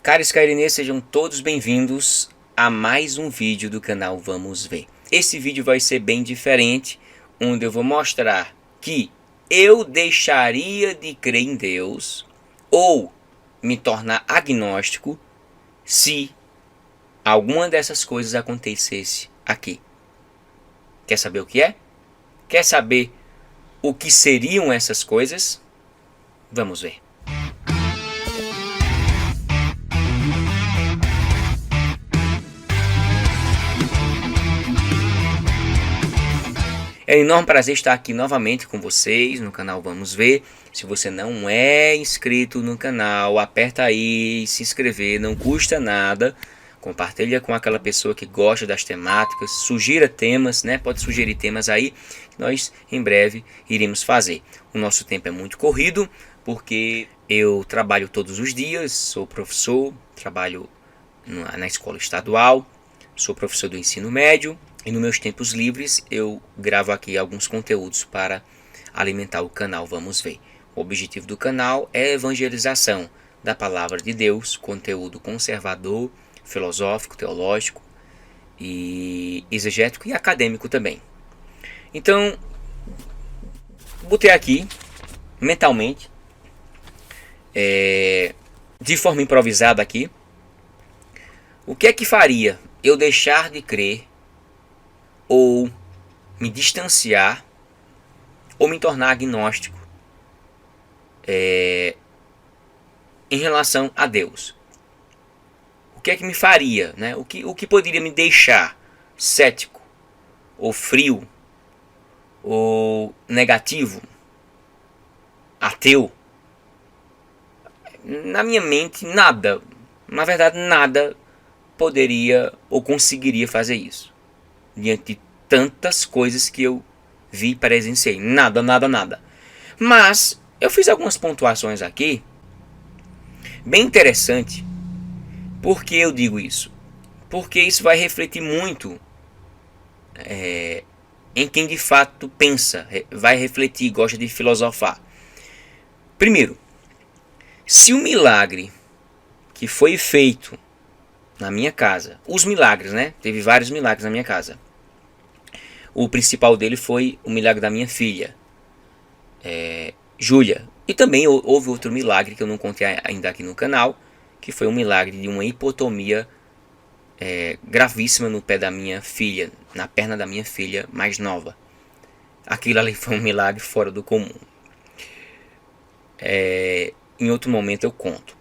Caros cairinês, sejam todos bem-vindos a mais um vídeo do canal Vamos Ver. Esse vídeo vai ser bem diferente, onde eu vou mostrar que eu deixaria de crer em Deus ou me tornar agnóstico se alguma dessas coisas acontecesse aqui. Quer saber o que é? Quer saber o que seriam essas coisas? Vamos ver. É um enorme prazer estar aqui novamente com vocês no canal Vamos Ver. Se você não é inscrito no canal, aperta aí, se inscrever, não custa nada. Compartilha com aquela pessoa que gosta das temáticas, sugira temas, né? Pode sugerir temas aí, que nós em breve iremos fazer. O nosso tempo é muito corrido, porque eu trabalho todos os dias, sou professor, trabalho na escola estadual, sou professor do ensino médio. E nos meus tempos livres eu gravo aqui alguns conteúdos para alimentar o canal Vamos Ver. O objetivo do canal é a evangelização da palavra de Deus, conteúdo conservador, filosófico, teológico e exegético e acadêmico também. Então, botei aqui mentalmente, de forma improvisada aqui, o que é que faria eu deixar de crer ou me distanciar, ou me tornar agnóstico em relação a Deus. O que é que me faria, né? O que poderia me deixar cético, ou frio, ou negativo, ateu? Na minha mente, nada, na verdade nada poderia ou conseguiria fazer isso. Diante de tantas coisas que eu vi e presenciei. Nada. Mas eu fiz algumas pontuações aqui, bem interessante. Por que eu digo isso? Porque isso vai refletir muito em quem de fato pensa, vai refletir, gosta de filosofar. Primeiro, se o milagre que foi feito na minha casa, os milagres, né? Teve vários milagres na minha casa. O principal dele foi o milagre da minha filha, Júlia. E também houve outro milagre que eu não contei ainda aqui no canal, que foi um milagre de uma hipotomia gravíssima no pé da minha filha, na perna da minha filha mais nova. Aquilo ali foi um milagre fora do comum. Em outro momento eu conto,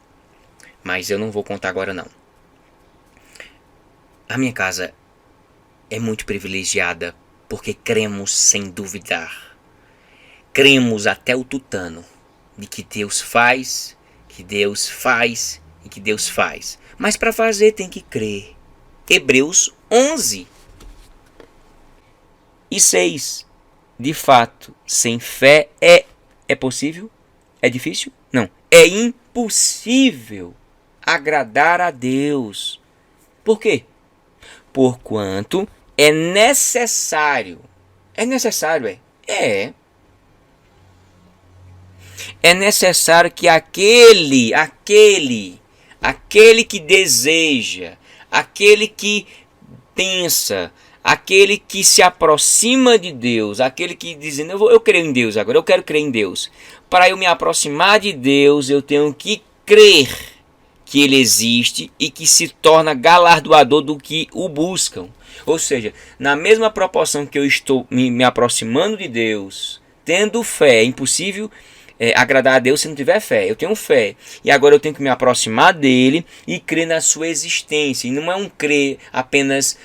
mas eu não vou contar agora não. A minha casa é muito privilegiada porque cremos sem duvidar. Cremos até o tutano de que Deus faz, que Deus faz e que Deus faz. Mas para fazer tem que crer. Hebreus 11:6. De fato, sem fé é possível? É difícil? Não. É impossível agradar a Deus. Por quê? Porquanto é necessário. É necessário. É necessário que aquele que deseja, aquele que pensa, aquele que se aproxima de Deus, aquele que diz, eu creio em Deus agora, eu quero crer em Deus. Para eu me aproximar de Deus, eu tenho que crer que ele existe e que se torna galardoador do que o buscam. Ou seja, na mesma proporção que eu estou me aproximando de Deus, tendo fé, é impossível agradar a Deus se não tiver fé. Eu tenho fé e agora eu tenho que me aproximar dele e crer na sua existência. E não é um crer apenas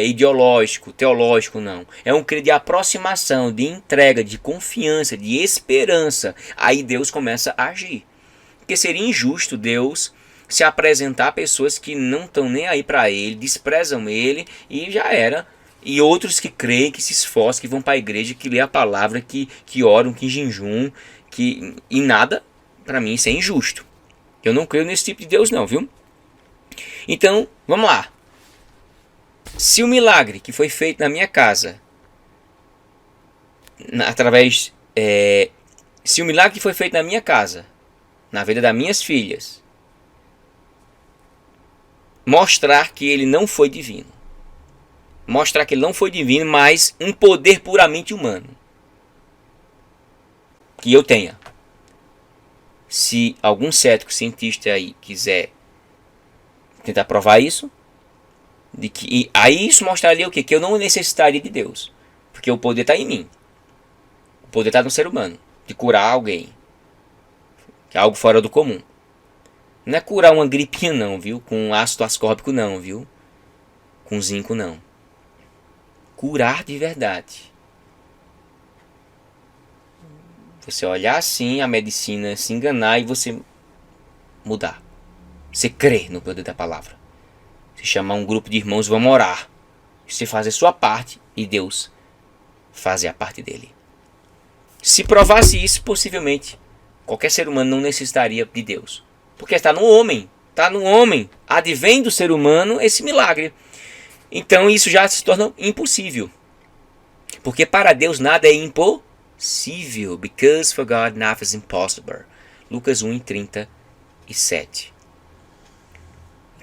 ideológico, teológico, não. É um crer de aproximação, de entrega, de confiança, de esperança. Aí Deus começa a agir. Porque seria injusto Deus se apresentar a pessoas que não estão nem aí para ele, desprezam ele e já era. E outros que creem, que se esforçam, que vão para a igreja, que lê a palavra, que oram, que jejum, e nada, para mim isso é injusto. Eu não creio nesse tipo de Deus não, viu? Então, vamos lá. Se o milagre que foi feito na minha casa, se o milagre que foi feito na minha casa, na vida das minhas filhas, mostrar que ele não foi divino. Mostrar que ele não foi divino, mas um poder puramente humano. Que eu tenha. Se algum cético cientista aí quiser tentar provar isso, de que aí isso mostraria o quê? Que eu não necessitaria de Deus, porque o poder está em mim. O poder está no ser humano, de curar alguém, que é algo fora do comum. Não é curar uma gripinha não, viu? Com ácido ascórbico não, viu? Com zinco não. Curar de verdade. Você olhar assim a medicina, se enganar e você mudar. Você crer no poder da palavra. Você chamar um grupo de irmãos, vamos orar. Você fazer sua parte e Deus fazer a parte dele. Se provasse isso, possivelmente qualquer ser humano não necessitaria de Deus. Porque está no homem. Está no homem. Advém do ser humano esse milagre. Então isso já se torna impossível. Porque para Deus nada é impossível. Because for God nothing is impossible. Lucas 1:37.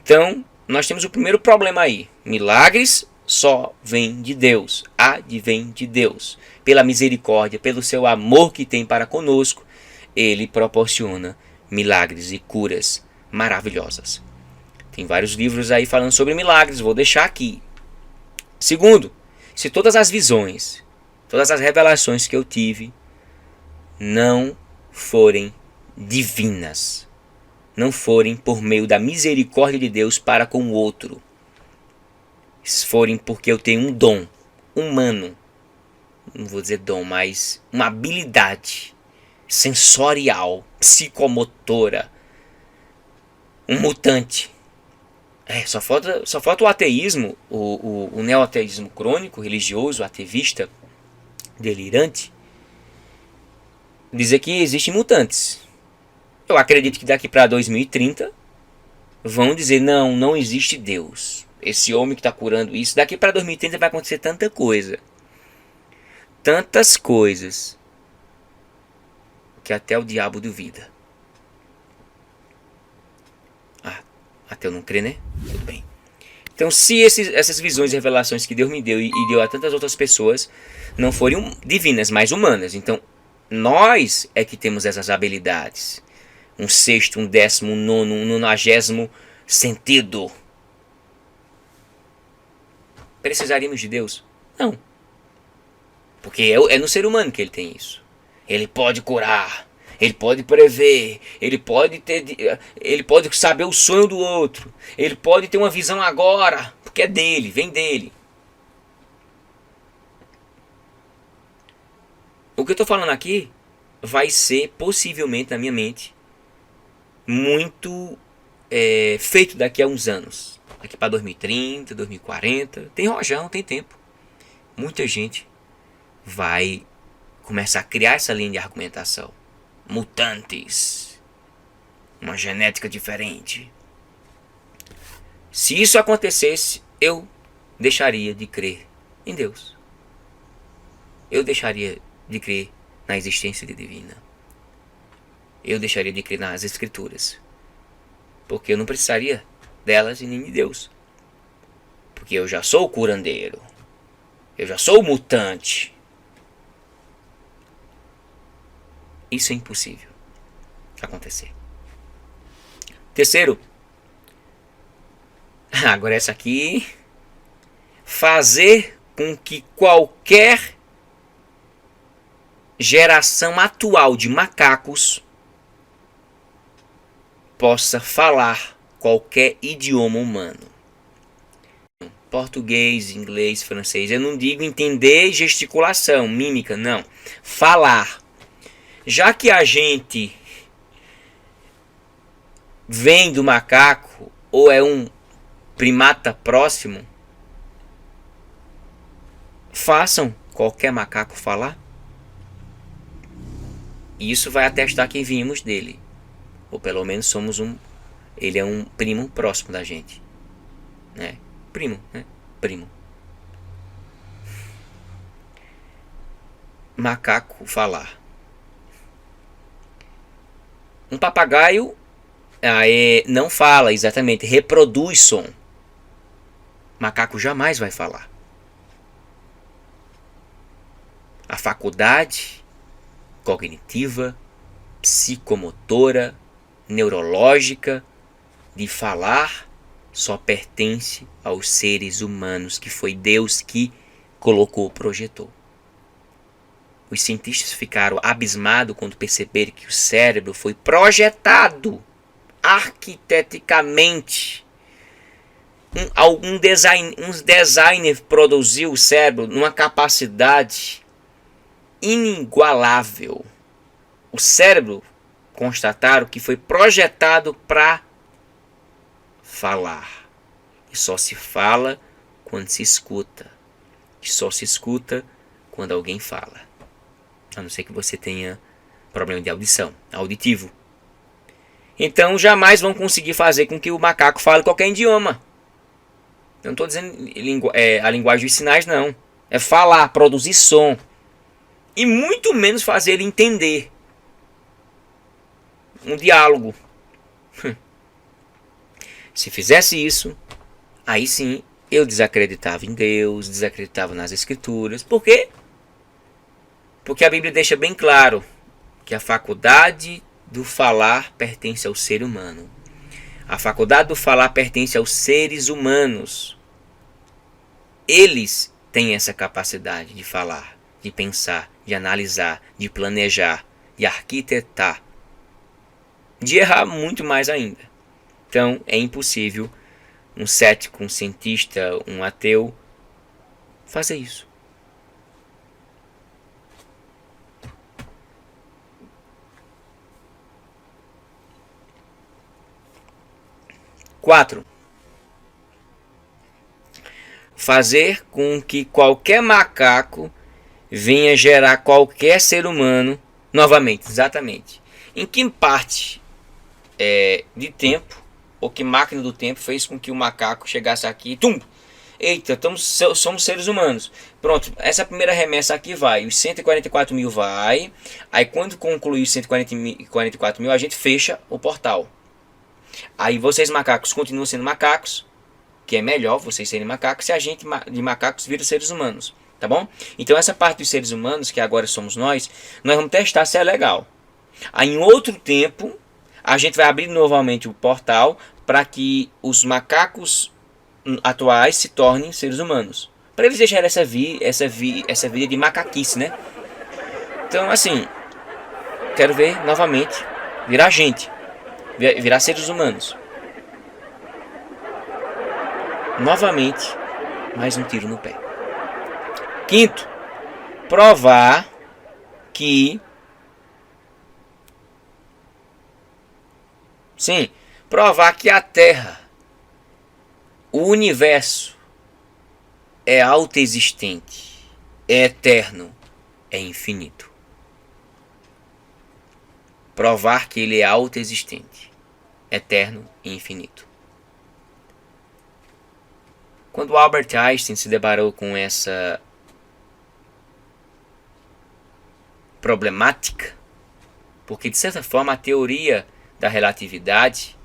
Então, nós temos o primeiro problema aí. Milagres só vêm de Deus. Advém de Deus. Pela misericórdia, pelo seu amor que tem para conosco, ele proporciona milagres e curas maravilhosas. Tem vários livros aí falando sobre milagres, vou deixar aqui. Segundo, se todas as visões, todas as revelações que eu tive não forem divinas, não forem por meio da misericórdia de Deus para com o outro, se forem porque eu tenho um dom humano, não vou dizer dom, mas uma habilidade sensorial, psicomotora, um mutante. Só falta o ateísmo, o neoateísmo crônico, religioso, ateísta, delirante, dizer que existem mutantes. Eu acredito que daqui para 2030 vão dizer, não existe Deus. Esse homem que está curando isso, daqui para 2030 vai acontecer tanta coisa. Tantas coisas que até o diabo duvida. Até eu não crer, né? Tudo bem. Então, se essas visões e revelações que Deus me deu e deu a tantas outras pessoas não forem divinas, mas humanas, então nós é que temos essas habilidades. Um sexto, um décimo, um nono, um nonagésimo sentido. Precisaríamos de Deus? Não. Porque é no ser humano que ele tem isso. Ele pode curar. Ele pode prever, ele pode saber o sonho do outro, ele pode ter uma visão agora, porque é dele, vem dele. O que eu estou falando aqui vai ser, possivelmente, na minha mente, muito feito daqui a uns anos. Daqui para 2030, 2040, tem rojão, tem tempo. Muita gente vai começar a criar essa linha de argumentação. Mutantes, uma genética diferente. Se isso acontecesse, eu deixaria de crer em Deus. Eu deixaria de crer na existência divina. Eu deixaria de crer nas Escrituras. Porque eu não precisaria delas e nem de Deus. Porque eu já sou o curandeiro. Eu já sou o mutante. Isso é impossível acontecer. Terceiro, agora essa aqui, fazer com que qualquer geração atual de macacos possa falar qualquer idioma humano. Português, inglês, francês. Eu não digo entender gesticulação, mímica, não. Falar. Já que a gente vem do macaco ou é um primata próximo, façam qualquer macaco falar. E isso vai atestar que viemos dele. Ou pelo menos ele é um primo próximo da gente. Né? Primo, né? Primo. Macaco falar. Um papagaio não fala exatamente, reproduz som. Macaco jamais vai falar. A faculdade cognitiva, psicomotora, neurológica de falar só pertence aos seres humanos, que foi Deus que colocou, projetou. Os cientistas ficaram abismados quando perceberam que o cérebro foi projetado arquiteticamente. Uns designers produziu o cérebro numa capacidade inigualável. O cérebro, constataram que foi projetado para falar. E só se fala quando se escuta. E só se escuta quando alguém fala. A não ser que você tenha problema de audição, auditivo. Então jamais vão conseguir fazer com que o macaco fale qualquer idioma. Eu não estou dizendo a linguagem dos sinais, não. É falar, produzir som. E muito menos fazer ele entender. Um diálogo. Se fizesse isso, aí sim eu desacreditava em Deus, desacreditava nas Escrituras. Por quê? Porque a Bíblia deixa bem claro que a faculdade do falar pertence ao ser humano. A faculdade do falar pertence aos seres humanos. Eles têm essa capacidade de falar, de pensar, de analisar, de planejar, de arquitetar, de errar muito mais ainda. Então é impossível um cético, um cientista, um ateu fazer isso. Quatro. Fazer com que qualquer macaco venha gerar qualquer ser humano novamente, exatamente. Em que parte de tempo, ou que máquina do tempo fez com que o macaco chegasse aqui, eita, somos seres humanos. Pronto, essa primeira remessa aqui vai, os 144 mil vai, aí quando concluir os 144 mil, a gente fecha o portal. Aí vocês macacos continuam sendo macacos, que é melhor vocês serem macacos, se a gente de macacos vira seres humanos, tá bom? Então essa parte dos seres humanos, que agora somos nós vamos testar se é legal. Aí em outro tempo, a gente vai abrir novamente o portal para que os macacos atuais se tornem seres humanos. Para eles deixarem essa vida de macaquice, né? Então assim, quero ver novamente virar gente. Virar seres humanos. Novamente, mais um tiro no pé. Quinto, provar que... Sim, provar que a Terra, o universo, é autoexistente, é eterno, é infinito. Provar que ele é autoexistente, eterno e infinito. Quando Albert Einstein se deparou com essa problemática, porque de certa forma a teoria da relatividade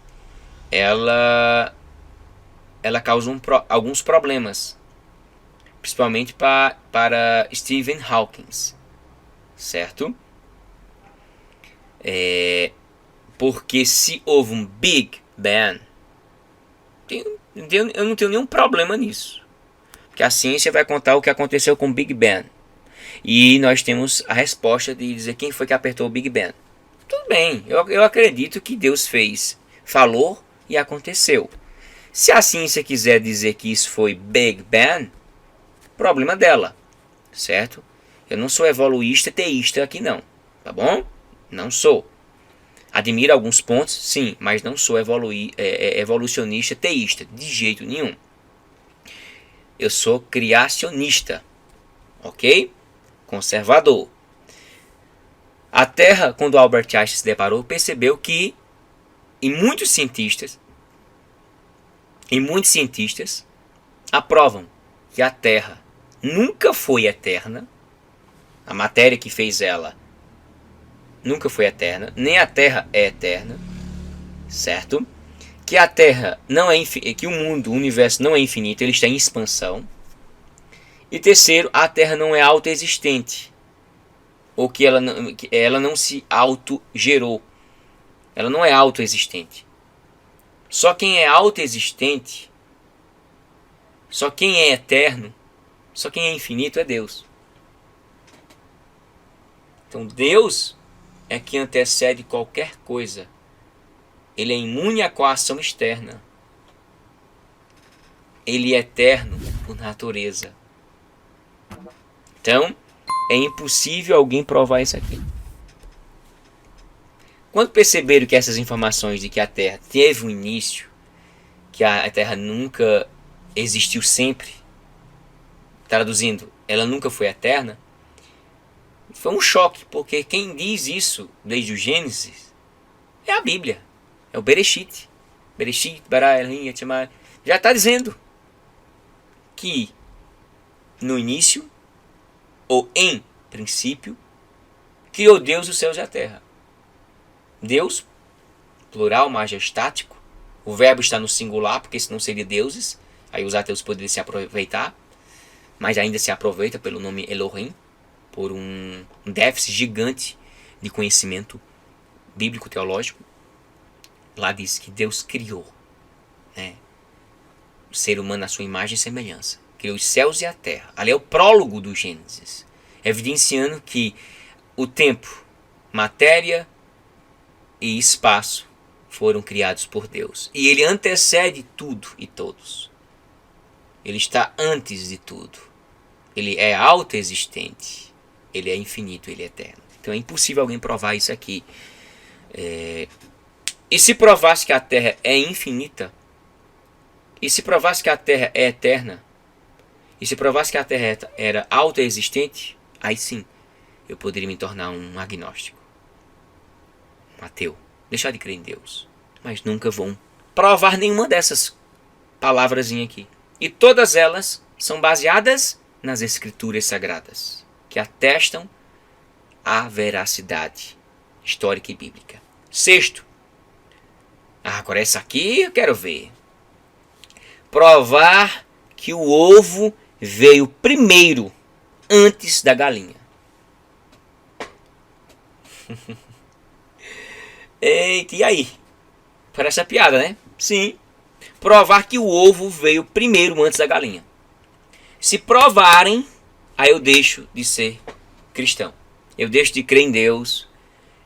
ela causa alguns problemas, principalmente para Stephen Hawking, certo? Porque se houve um Big Bang, eu não tenho nenhum problema nisso, porque a ciência vai contar o que aconteceu com o Big Bang, e nós temos a resposta de dizer quem foi que apertou o Big Bang. Tudo bem, eu acredito que Deus falou e aconteceu. Se a ciência quiser dizer que isso foi Big Bang, problema dela, certo? Eu não sou evoluísta teísta aqui não, tá bom? Não sou. Admiro alguns pontos, sim, mas não sou evolucionista teísta, de jeito nenhum. Eu sou criacionista, ok? Conservador. A Terra, quando Albert Einstein se deparou, percebeu que e muitos cientistas aprovam que a Terra nunca foi eterna. A matéria que fez ela nunca foi eterna, nem a Terra é eterna, certo? Que a Terra não é que o mundo, o universo não é infinito, ele está em expansão. E terceiro, a Terra não é autoexistente, ou que ela não se autogerou. Ela não é autoexistente. Só quem é autoexistente, só quem é eterno, só quem é infinito é Deus. Então Deus é que antecede qualquer coisa. Ele é imune à coação externa. Ele é eterno por natureza. Então, é impossível alguém provar isso aqui. Quando perceberam que essas informações de que a Terra teve um início, que a Terra nunca existiu sempre, traduzindo, ela nunca foi eterna, foi um choque, porque quem diz isso desde o Gênesis é a Bíblia, é o Bereshit. Bereshit, bara, Elohim, Etimai. Já está dizendo que no início, ou em princípio, criou Deus os céus e a terra. Deus, plural, majestático. O verbo está no singular, porque senão seria deuses. Aí os ateus poderiam se aproveitar, mas ainda se aproveita pelo nome Elohim, por um déficit gigante de conhecimento bíblico teológico. Lá diz que Deus criou, né, o ser humano à sua imagem e semelhança. Criou os céus e a terra. Ali é o prólogo do Gênesis, evidenciando que o tempo, matéria e espaço foram criados por Deus. E ele antecede tudo e todos. Ele está antes de tudo. Ele é autoexistente. Ele é infinito, ele é eterno. Então é impossível alguém provar isso aqui. E se provasse que a Terra é infinita, e se provasse que a Terra é eterna, e se provasse que a Terra era autoexistente, aí sim eu poderia me tornar um agnóstico, um ateu, deixar de crer em Deus. Mas nunca vão provar nenhuma dessas palavrazinhas aqui. E todas elas são baseadas nas Escrituras Sagradas, que atestam a veracidade histórica e bíblica. Sexto, agora essa aqui eu quero ver. Provar que o ovo veio primeiro, antes da galinha. Eita, e aí? Parece a piada, né? Sim. Provar que o ovo veio primeiro, antes da galinha. Se provarem, aí eu deixo de ser cristão. Eu deixo de crer em Deus.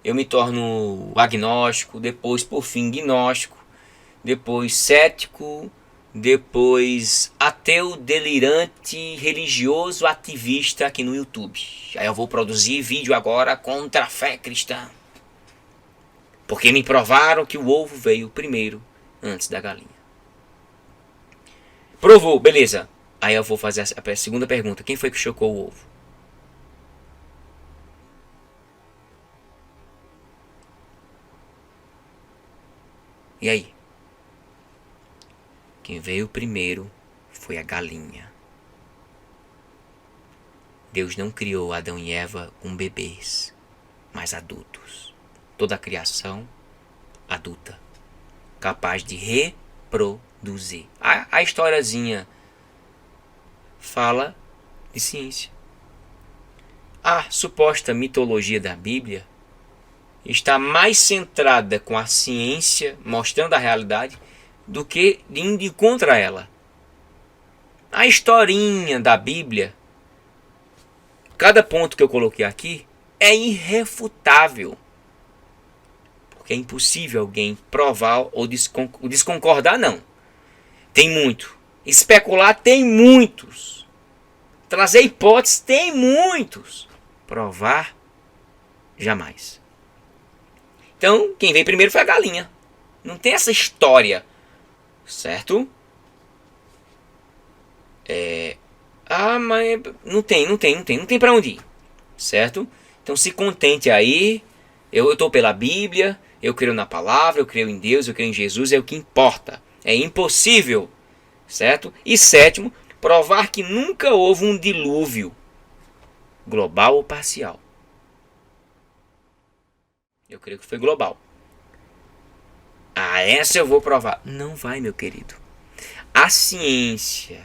Eu me torno agnóstico, depois, por fim, gnóstico, depois cético, depois ateu, delirante, religioso, ativista aqui no YouTube. Aí eu vou produzir vídeo agora contra a fé cristã. Porque me provaram que o ovo veio primeiro, antes da galinha. Provou, beleza. Aí eu vou fazer a segunda pergunta. Quem foi que chocou o ovo? E aí? Quem veio primeiro foi a galinha. Deus não criou Adão e Eva com bebês, mas adultos. Toda a criação adulta, capaz de reproduzir. A historiazinha fala de ciência. A suposta mitologia da Bíblia está mais centrada com a ciência, mostrando a realidade, do que indo contra ela. A historinha da Bíblia, cada ponto que eu coloquei aqui, é irrefutável. Porque é impossível alguém provar ou desconcordar, não. Tem muito. Especular, tem muitos. Trazer hipóteses, tem muitos. Provar, jamais. Então, quem veio primeiro foi a galinha. Não tem essa história, certo? Mas não tem para onde ir, certo? Então se contente aí. Eu estou pela Bíblia, eu creio na palavra, eu creio em Deus, eu creio em Jesus, é o que importa. É impossível, certo? E sétimo, provar que nunca houve um dilúvio, global ou parcial. Eu creio que foi global. Ah, essa eu vou provar. Não vai, meu querido. A ciência,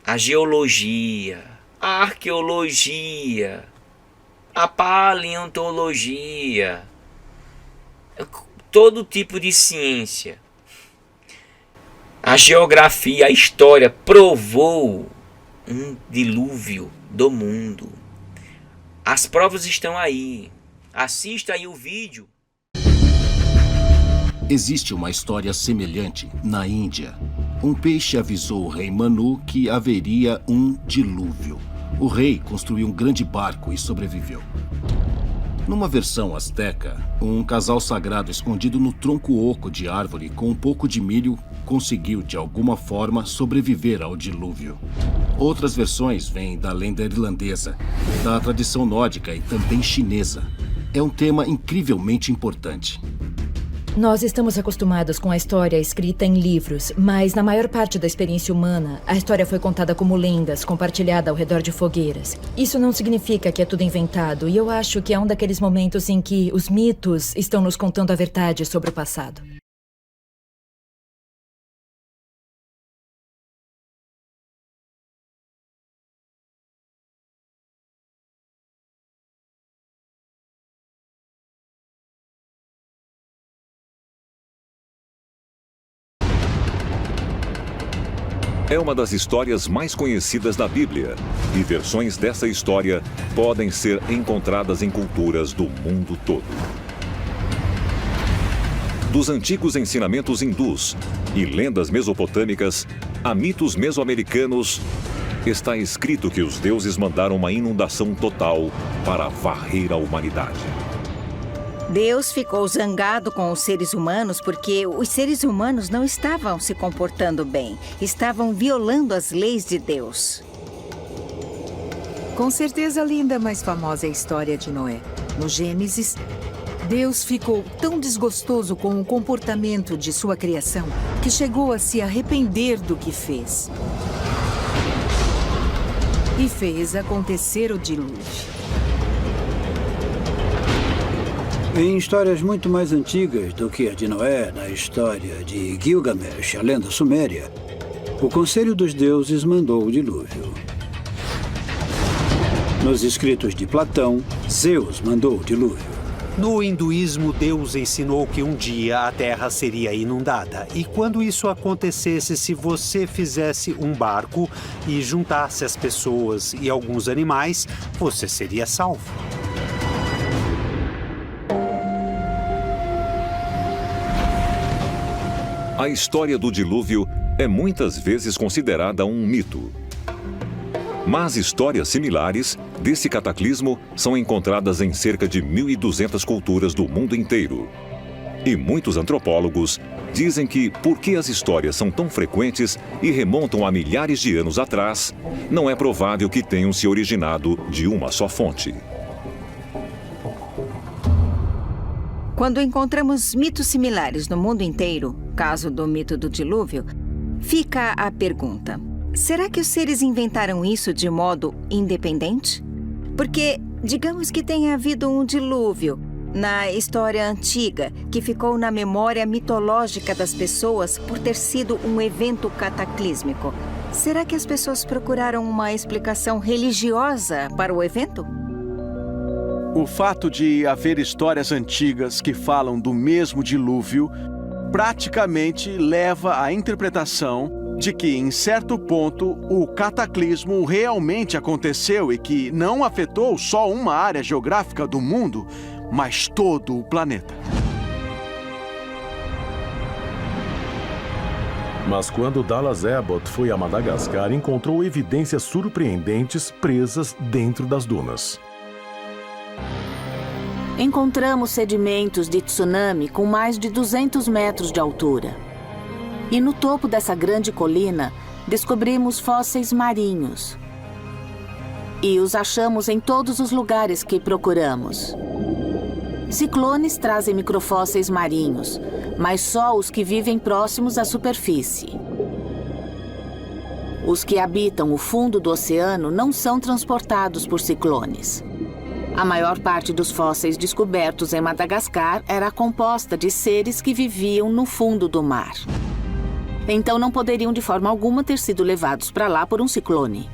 a geologia, a arqueologia, a paleontologia, todo tipo de ciência, a geografia, a história provou um dilúvio do mundo. As provas estão aí. Assista aí o vídeo. Existe uma história semelhante na Índia. Um peixe avisou o rei Manu que haveria um dilúvio. O rei construiu um grande barco e sobreviveu. Numa versão asteca, um casal sagrado escondido no tronco oco de árvore com um pouco de milho conseguiu, de alguma forma, sobreviver ao dilúvio. Outras versões vêm da lenda irlandesa, da tradição nórdica e também chinesa. É um tema incrivelmente importante. Nós estamos acostumados com a história escrita em livros, mas na maior parte da experiência humana, a história foi contada como lendas, compartilhada ao redor de fogueiras. Isso não significa que é tudo inventado, e eu acho que é um daqueles momentos em que os mitos estão nos contando a verdade sobre o passado. É uma das histórias mais conhecidas da Bíblia, e versões dessa história podem ser encontradas em culturas do mundo todo. Dos antigos ensinamentos hindus e lendas mesopotâmicas a mitos mesoamericanos, está escrito que os deuses mandaram uma inundação total para varrer a humanidade. Deus ficou zangado com os seres humanos porque os seres humanos não estavam se comportando bem. Estavam violando as leis de Deus. Com certeza, linda, mas famosa é a história de Noé. No Gênesis, Deus ficou tão desgostoso com o comportamento de sua criação que chegou a se arrepender do que fez. E fez acontecer o dilúvio. Em histórias muito mais antigas do que a de Noé, na história de Gilgamesh, a lenda suméria, o Conselho dos Deuses mandou o dilúvio. Nos escritos de Platão, Zeus mandou o dilúvio. No hinduísmo, Deus ensinou que um dia a terra seria inundada. E quando isso acontecesse, se você fizesse um barco e juntasse as pessoas e alguns animais, você seria salvo. A história do dilúvio é muitas vezes considerada um mito. Mas histórias similares desse cataclismo são encontradas em cerca de 1.200 culturas do mundo inteiro. E muitos antropólogos dizem que, porque as histórias são tão frequentes e remontam a milhares de anos atrás, não é provável que tenham se originado de uma só fonte. Quando encontramos mitos similares no mundo inteiro, caso do mito do dilúvio, fica a pergunta: será que os seres inventaram isso de modo independente? Porque, digamos que tenha havido um dilúvio na história antiga, que ficou na memória mitológica das pessoas por ter sido um evento cataclísmico. Será que as pessoas procuraram uma explicação religiosa para o evento? O fato de haver histórias antigas que falam do mesmo dilúvio praticamente leva à interpretação de que, em certo ponto, o cataclismo realmente aconteceu e que não afetou só uma área geográfica do mundo, mas todo o planeta. Mas quando Dallas Abbott foi a Madagascar, encontrou evidências surpreendentes presas dentro das dunas. Encontramos sedimentos de tsunami com mais de 200 metros de altura. E no topo dessa grande colina, descobrimos fósseis marinhos. E os achamos em todos os lugares que procuramos. Ciclones trazem microfósseis marinhos, mas só os que vivem próximos à superfície. Os que habitam o fundo do oceano não são transportados por ciclones. A maior parte dos fósseis descobertos em Madagascar era composta de seres que viviam no fundo do mar. Então não poderiam de forma alguma ter sido levados para lá por um ciclone.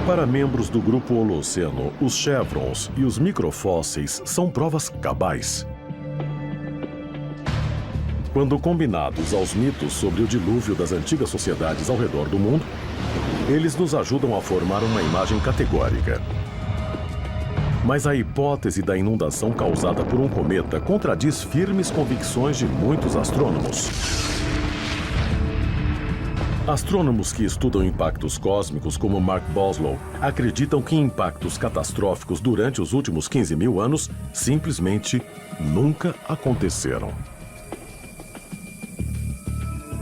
Para membros do grupo Holoceno, os chevrons e os microfósseis são provas cabais. Quando combinados aos mitos sobre o dilúvio das antigas sociedades ao redor do mundo, eles nos ajudam a formar uma imagem categórica. Mas a hipótese da inundação causada por um cometa contradiz firmes convicções de muitos astrônomos. Astrônomos que estudam impactos cósmicos, como Mark Boslow, acreditam que impactos catastróficos durante os últimos 15 mil anos simplesmente nunca aconteceram.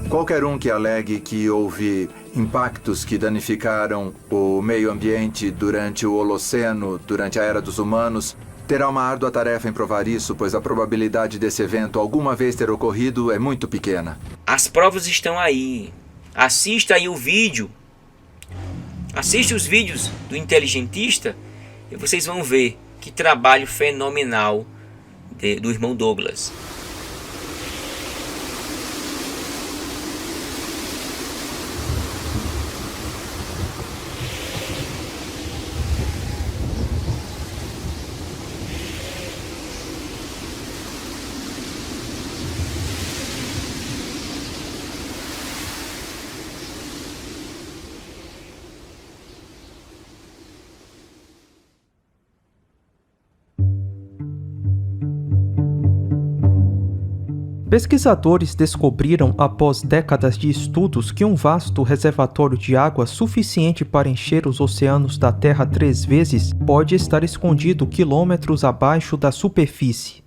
Qualquer um que alegue que houve impactos que danificaram o meio ambiente durante o Holoceno, durante a Era dos Humanos, terá uma árdua tarefa em provar isso, pois a probabilidade desse evento alguma vez ter ocorrido é muito pequena. As provas estão aí. Assista aí o vídeo. Assista os vídeos do Inteligentista e vocês vão ver que trabalho fenomenal do irmão Douglas. Pesquisadores descobriram, após décadas de estudos, que um vasto reservatório de água suficiente para encher os oceanos da Terra 3 vezes pode estar escondido quilômetros abaixo da superfície.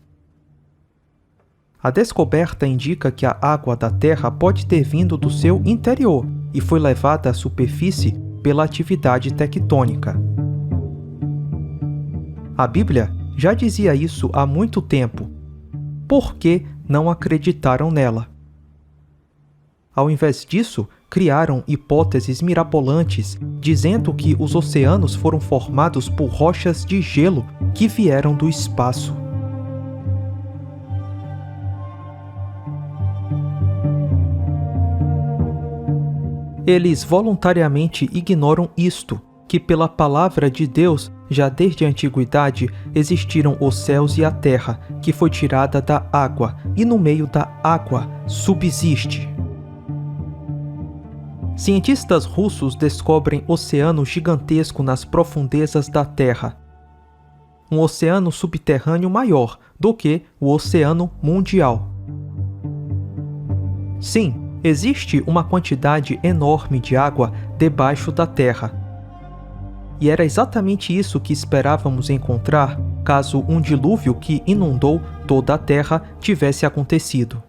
A descoberta indica que a água da Terra pode ter vindo do seu interior e foi levada à superfície pela atividade tectônica. A Bíblia já dizia isso há muito tempo. Por que não acreditaram nela? Ao invés disso, criaram hipóteses mirabolantes, dizendo que os oceanos foram formados por rochas de gelo que vieram do espaço. Eles voluntariamente ignoram isto, que pela palavra de Deus, já desde a antiguidade, existiram os céus e a terra, que foi tirada da água, e no meio da água subsiste. Cientistas russos descobrem oceano gigantesco nas profundezas da Terra. Um oceano subterrâneo maior do que o oceano mundial. Sim, existe uma quantidade enorme de água debaixo da Terra. E era exatamente isso que esperávamos encontrar caso um dilúvio que inundou toda a Terra tivesse acontecido.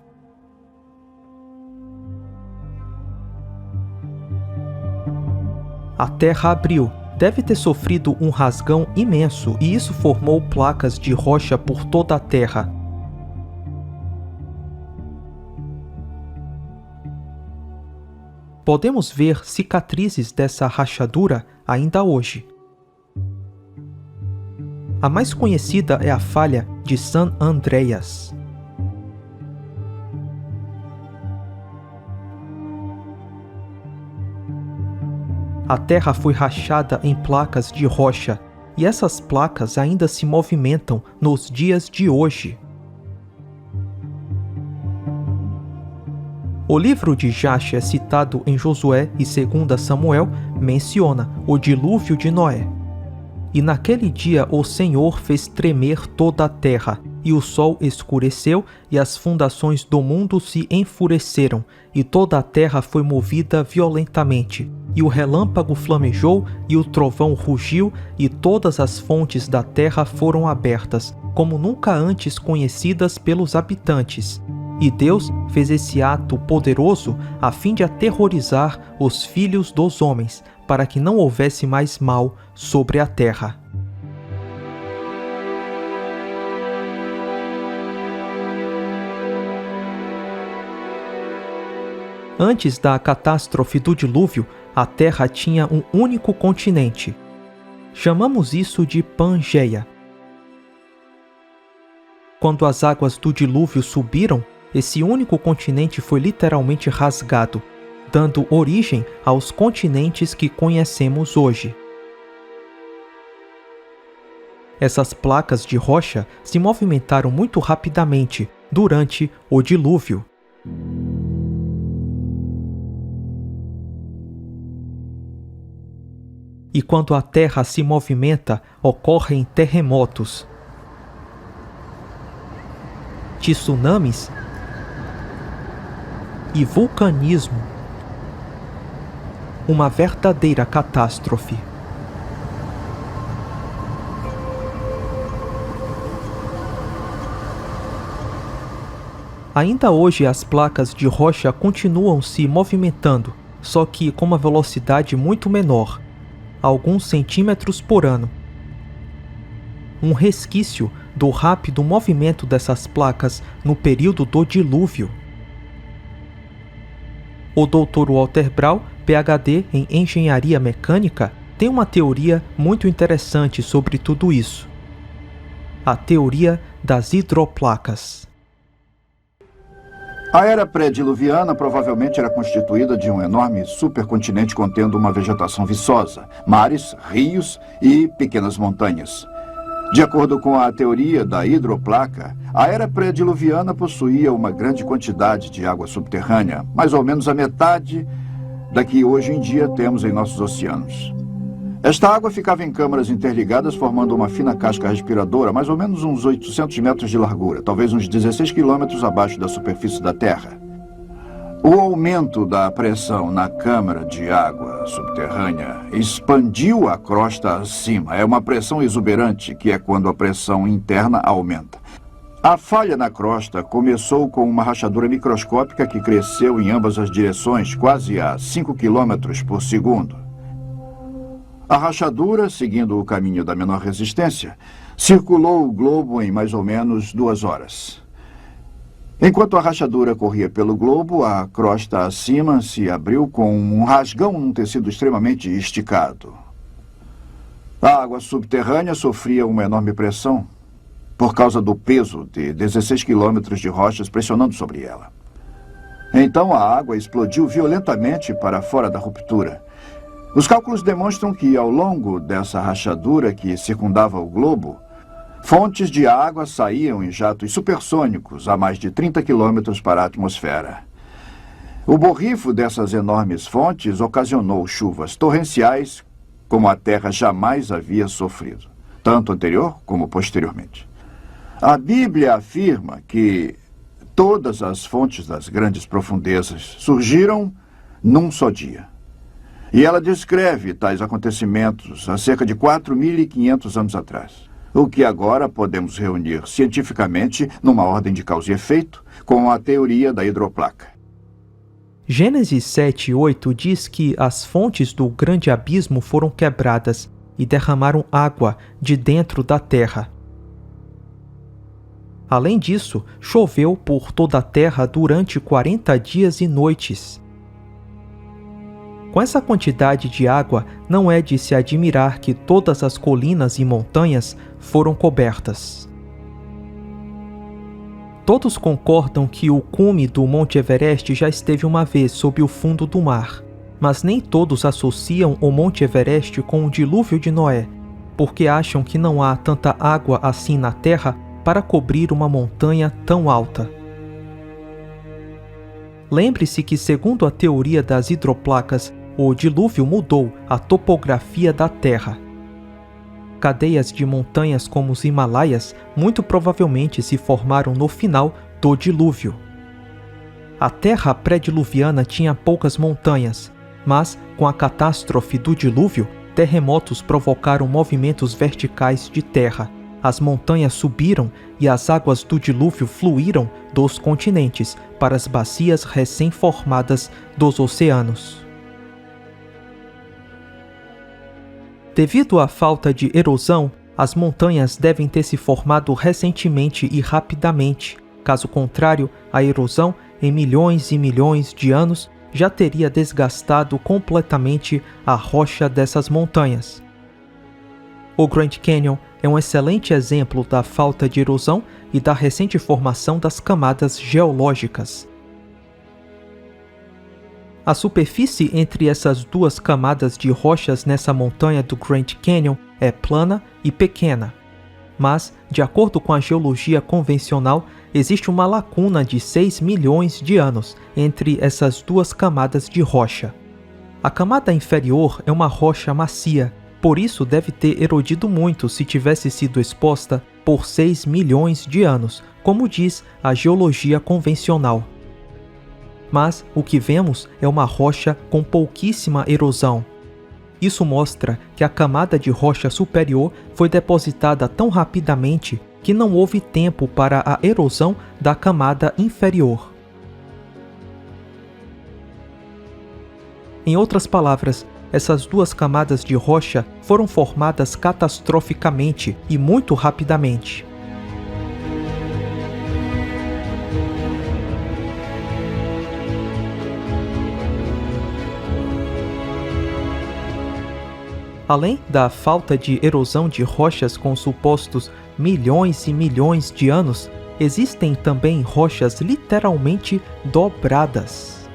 A Terra abriu, deve ter sofrido um rasgão imenso e isso formou placas de rocha por toda a Terra. Podemos ver cicatrizes dessa rachadura ainda hoje. A mais conhecida é a falha de San Andreas. A Terra foi rachada em placas de rocha, e essas placas ainda se movimentam nos dias de hoje. O livro de Jasher, citado em Josué e 2 Samuel, menciona o dilúvio de Noé. E naquele dia o Senhor fez tremer toda a terra, e o sol escureceu, e as fundações do mundo se enfureceram, e toda a terra foi movida violentamente. E o relâmpago flamejou, e o trovão rugiu, e todas as fontes da terra foram abertas, como nunca antes conhecidas pelos habitantes. E Deus fez esse ato poderoso a fim de aterrorizar os filhos dos homens, para que não houvesse mais mal sobre a terra. Antes da catástrofe do dilúvio, a Terra tinha um único continente. Chamamos isso de Pangeia. Quando as águas do dilúvio subiram, esse único continente foi literalmente rasgado, dando origem aos continentes que conhecemos hoje. Essas placas de rocha se movimentaram muito rapidamente durante o dilúvio. E quando a Terra se movimenta, ocorrem terremotos, tsunamis e vulcanismo. Uma verdadeira catástrofe. Ainda hoje as placas de rocha continuam se movimentando, só que com uma velocidade muito menor, alguns centímetros por ano. Um resquício do rápido movimento dessas placas no período do dilúvio. O Dr. Walter Braun, PhD em Engenharia Mecânica, tem uma teoria muito interessante sobre tudo isso. A teoria das hidroplacas. A era pré-diluviana provavelmente era constituída de um enorme supercontinente contendo uma vegetação viçosa, mares, rios e pequenas montanhas. De acordo com a teoria da hidroplaca, a era pré-diluviana possuía uma grande quantidade de água subterrânea, mais ou menos a metade da que hoje em dia temos em nossos oceanos. Esta água ficava em câmaras interligadas formando uma fina casca respiradora, mais ou menos uns 800 metros de largura, talvez uns 16 quilômetros abaixo da superfície da Terra. O aumento da pressão na câmara de água subterrânea expandiu a crosta acima. É uma pressão exuberante, que é quando a pressão interna aumenta. A falha na crosta começou com uma rachadura microscópica que cresceu em ambas as direções, quase a 5 quilômetros por segundo. A rachadura, seguindo o caminho da menor resistência, circulou o globo em mais ou menos 2 horas. Enquanto a rachadura corria pelo globo, a crosta acima se abriu com um rasgão num tecido extremamente esticado. A água subterrânea sofria uma enorme pressão por causa do peso de 16 quilômetros de rochas pressionando sobre ela. Então a água explodiu violentamente para fora da ruptura. Os cálculos demonstram que, ao longo dessa rachadura que circundava o globo, fontes de água saíam em jatos supersônicos a mais de 30 quilômetros para a atmosfera. O borrifo dessas enormes fontes ocasionou chuvas torrenciais como a Terra jamais havia sofrido, tanto anterior como posteriormente. A Bíblia afirma que todas as fontes das grandes profundezas surgiram num só dia. E ela descreve tais acontecimentos há cerca de 4.500 anos atrás, o que agora podemos reunir cientificamente numa ordem de causa e efeito com a teoria da hidroplaca. Gênesis 7:8 diz que as fontes do grande abismo foram quebradas e derramaram água de dentro da terra. Além disso, choveu por toda a terra durante 40 dias e noites. Com essa quantidade de água, não é de se admirar que todas as colinas e montanhas foram cobertas. Todos concordam que o cume do Monte Everest já esteve uma vez sob o fundo do mar, mas nem todos associam o Monte Everest com o dilúvio de Noé, porque acham que não há tanta água assim na Terra para cobrir uma montanha tão alta. Lembre-se que, segundo a teoria das hidroplacas, o dilúvio mudou a topografia da Terra. Cadeias de montanhas como os Himalaias muito provavelmente se formaram no final do dilúvio. A Terra pré-diluviana tinha poucas montanhas, mas com a catástrofe do dilúvio, terremotos provocaram movimentos verticais de terra. As montanhas subiram e as águas do dilúvio fluíram dos continentes para as bacias recém-formadas dos oceanos. Devido à falta de erosão, as montanhas devem ter se formado recentemente e rapidamente. Caso contrário, a erosão, em milhões e milhões de anos, já teria desgastado completamente a rocha dessas montanhas. O Grand Canyon é um excelente exemplo da falta de erosão e da recente formação das camadas geológicas. A superfície entre essas duas camadas de rochas nessa montanha do Grand Canyon é plana e pequena. Mas, de acordo com a geologia convencional, existe uma lacuna de 6 milhões de anos entre essas duas camadas de rocha. A camada inferior é uma rocha macia, por isso deve ter erodido muito se tivesse sido exposta por 6 milhões de anos, como diz a geologia convencional. Mas o que vemos é uma rocha com pouquíssima erosão. Isso mostra que a camada de rocha superior foi depositada tão rapidamente que não houve tempo para a erosão da camada inferior. Em outras palavras, essas duas camadas de rocha foram formadas catastroficamente e muito rapidamente. Além da falta de erosão de rochas com supostos milhões e milhões de anos, existem também rochas literalmente dobradas.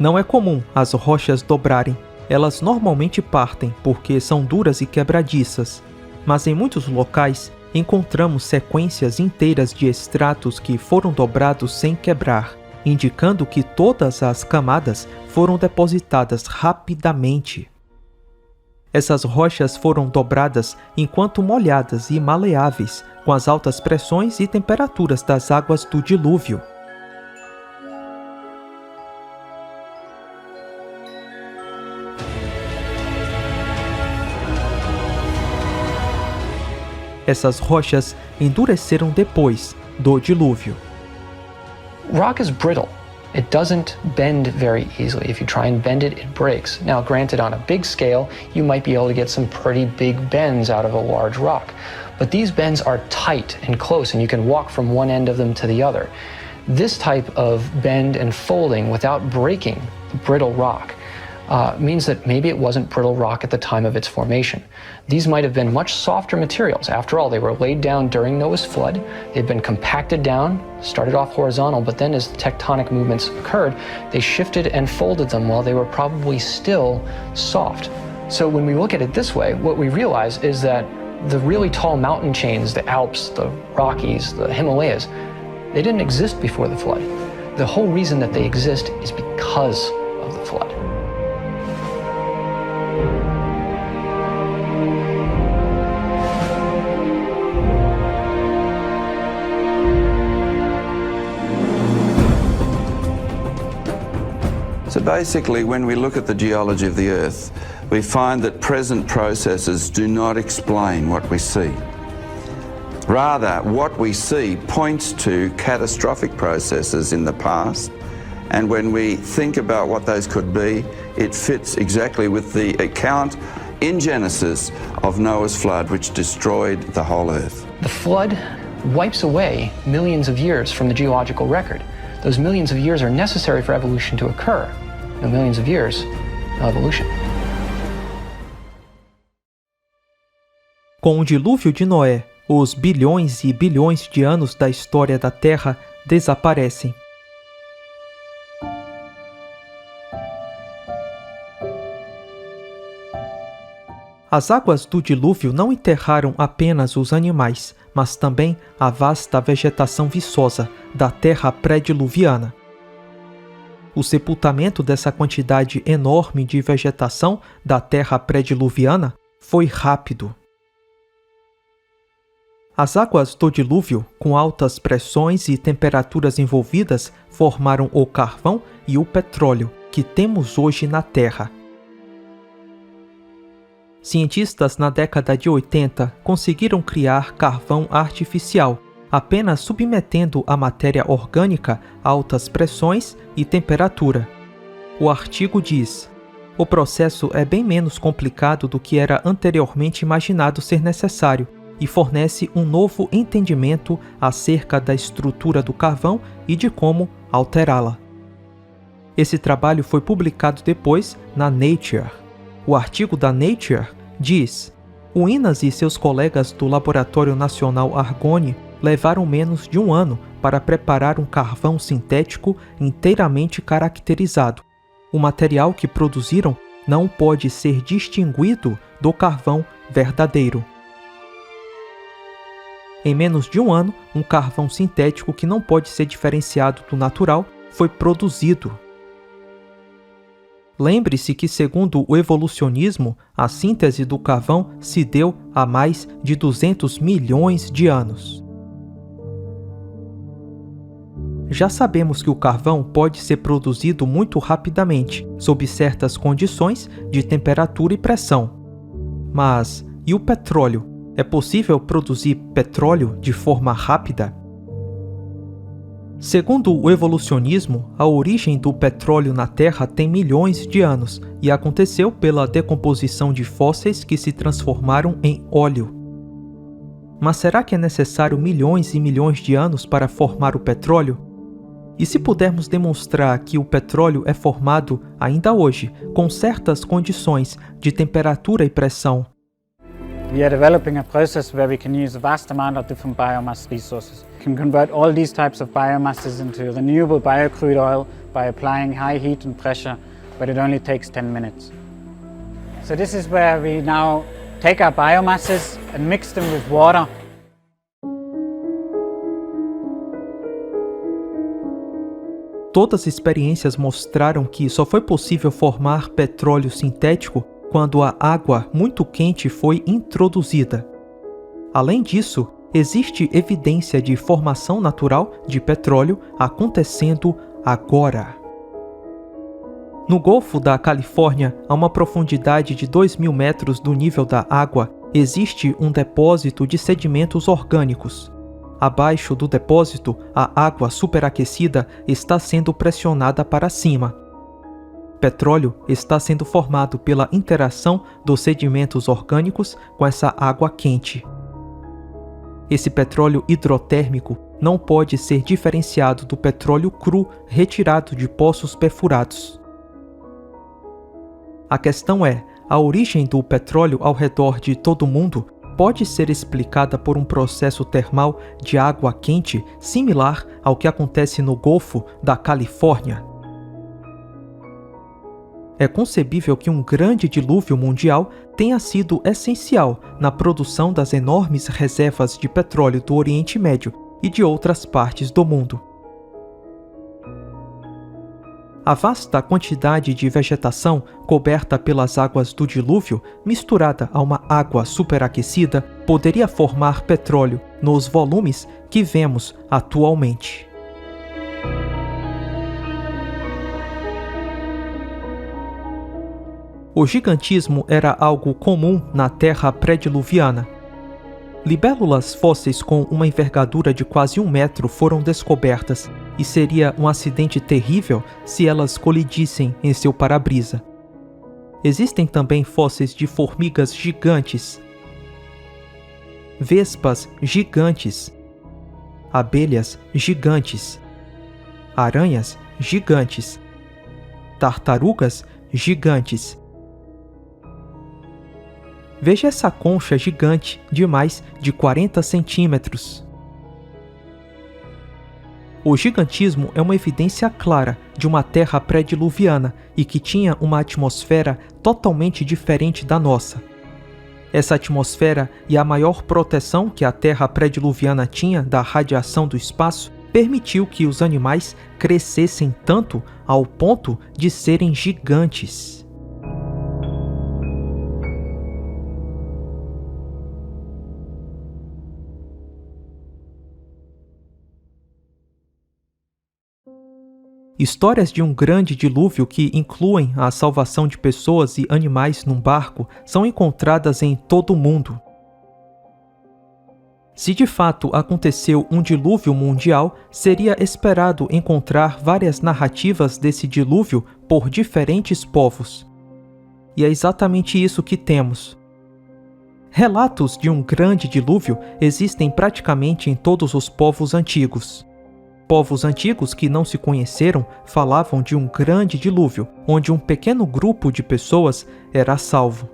Não é comum as rochas dobrarem. Elas normalmente partem porque são duras e quebradiças, mas em muitos locais encontramos sequências inteiras de estratos que foram dobrados sem quebrar, indicando que todas as camadas foram depositadas rapidamente. Essas rochas foram dobradas enquanto molhadas e maleáveis com as altas pressões e temperaturas das águas do dilúvio. Essas rochas endureceram depois do dilúvio. Rock is brittle. It doesn't bend very easily. If you try and bend it, it breaks. Now, granted, on a big scale, you might be able to get some pretty big bends out of a large rock. But these bends are tight and close, and you can walk from one end of them to the other. This type of bend and folding without breaking the brittle rock means that maybe it wasn't brittle rock at the time of its formation. These might have been much softer materials. After all, they were laid down during Noah's flood. They've been compacted down, started off horizontal, but then as the tectonic movements occurred, they shifted and folded them while they were probably still soft. So when we look at it this way, what we realize is that the really tall mountain chains, the Alps, the Rockies, the Himalayas, they didn't exist before the flood. The whole reason that they exist is because of the flood. So basically, when we look at the geology of the Earth, we find that present processes do not explain what we see. Rather, what we see points to catastrophic processes in the past, and when we think about what those could be, it fits exactly with the account in Genesis of Noah's flood, which destroyed the whole Earth. The flood wipes away millions of years from the geological record. Those millions of years are necessary for evolution to occur. No millions of years, no evolution. Com o dilúvio de Noé, os bilhões e bilhões de anos da história da Terra desaparecem. As águas do dilúvio não enterraram apenas os animais, mas também a vasta vegetação viçosa da terra pré-diluviana. O sepultamento dessa quantidade enorme de vegetação da terra pré-diluviana foi rápido. As águas do dilúvio, com altas pressões e temperaturas envolvidas, formaram o carvão e o petróleo que temos hoje na Terra. Cientistas na década de 80 conseguiram criar carvão artificial, apenas submetendo a matéria orgânica a altas pressões e temperatura. O artigo diz: o processo é bem menos complicado do que era anteriormente imaginado ser necessário, e fornece um novo entendimento acerca da estrutura do carvão e de como alterá-la. Esse trabalho foi publicado depois na Nature. O artigo da Nature diz: o Innas e seus colegas do Laboratório Nacional Argonne levaram menos de um ano para preparar um carvão sintético inteiramente caracterizado. O material que produziram não pode ser distinguido do carvão verdadeiro. Em menos de um ano, um carvão sintético que não pode ser diferenciado do natural foi produzido. Lembre-se que, segundo o evolucionismo, a síntese do carvão se deu há mais de 200 milhões de anos. Já sabemos que o carvão pode ser produzido muito rapidamente, sob certas condições de temperatura e pressão. Mas, e o petróleo? É possível produzir petróleo de forma rápida? Segundo o evolucionismo, a origem do petróleo na Terra tem milhões de anos e aconteceu pela decomposição de fósseis que se transformaram em óleo. Mas será que é necessário milhões e milhões de anos para formar o petróleo? E se pudermos demonstrar que o petróleo é formado ainda hoje, com certas condições de temperatura e pressão? We are developing a process where we can use a vast amount of different biomass resources. We can convert all these types of biomasses into renewable biocrude oil by applying high heat and pressure, but it only takes 10 minutes. So this is where we now take our biomasses and mix them with water. Todas as experiências mostraram que só foi possível formar petróleo sintético quando a água muito quente foi introduzida. Além disso, existe evidência de formação natural de petróleo acontecendo agora. No Golfo da Califórnia, a uma profundidade de 2.000 metros do nível da água, existe um depósito de sedimentos orgânicos. Abaixo do depósito, a água superaquecida está sendo pressionada para cima. Petróleo está sendo formado pela interação dos sedimentos orgânicos com essa água quente. Esse petróleo hidrotérmico não pode ser diferenciado do petróleo cru retirado de poços perfurados. A questão é, a origem do petróleo ao redor de todo o mundo pode ser explicada por um processo termal de água quente similar ao que acontece no Golfo da Califórnia. É concebível que um grande dilúvio mundial tenha sido essencial na produção das enormes reservas de petróleo do Oriente Médio e de outras partes do mundo. A vasta quantidade de vegetação coberta pelas águas do dilúvio, misturada a uma água superaquecida, poderia formar petróleo nos volumes que vemos atualmente. O gigantismo era algo comum na Terra pré-diluviana. Libélulas fósseis com uma envergadura de quase 1 metro foram descobertas, e seria um acidente terrível se elas colidissem em seu para-brisa. Existem também fósseis de formigas gigantes, vespas gigantes, abelhas gigantes, aranhas gigantes, tartarugas gigantes. Veja essa concha gigante de mais de 40 centímetros. O gigantismo é uma evidência clara de uma Terra pré-diluviana e que tinha uma atmosfera totalmente diferente da nossa. Essa atmosfera e a maior proteção que a Terra pré-diluviana tinha da radiação do espaço permitiu que os animais crescessem tanto ao ponto de serem gigantes. Histórias de um grande dilúvio que incluem a salvação de pessoas e animais num barco são encontradas em todo o mundo. Se de fato aconteceu um dilúvio mundial, seria esperado encontrar várias narrativas desse dilúvio por diferentes povos. E é exatamente isso que temos. Relatos de um grande dilúvio existem praticamente em todos os povos antigos. Povos antigos que não se conheceram falavam de um grande dilúvio, onde um pequeno grupo de pessoas era salvo.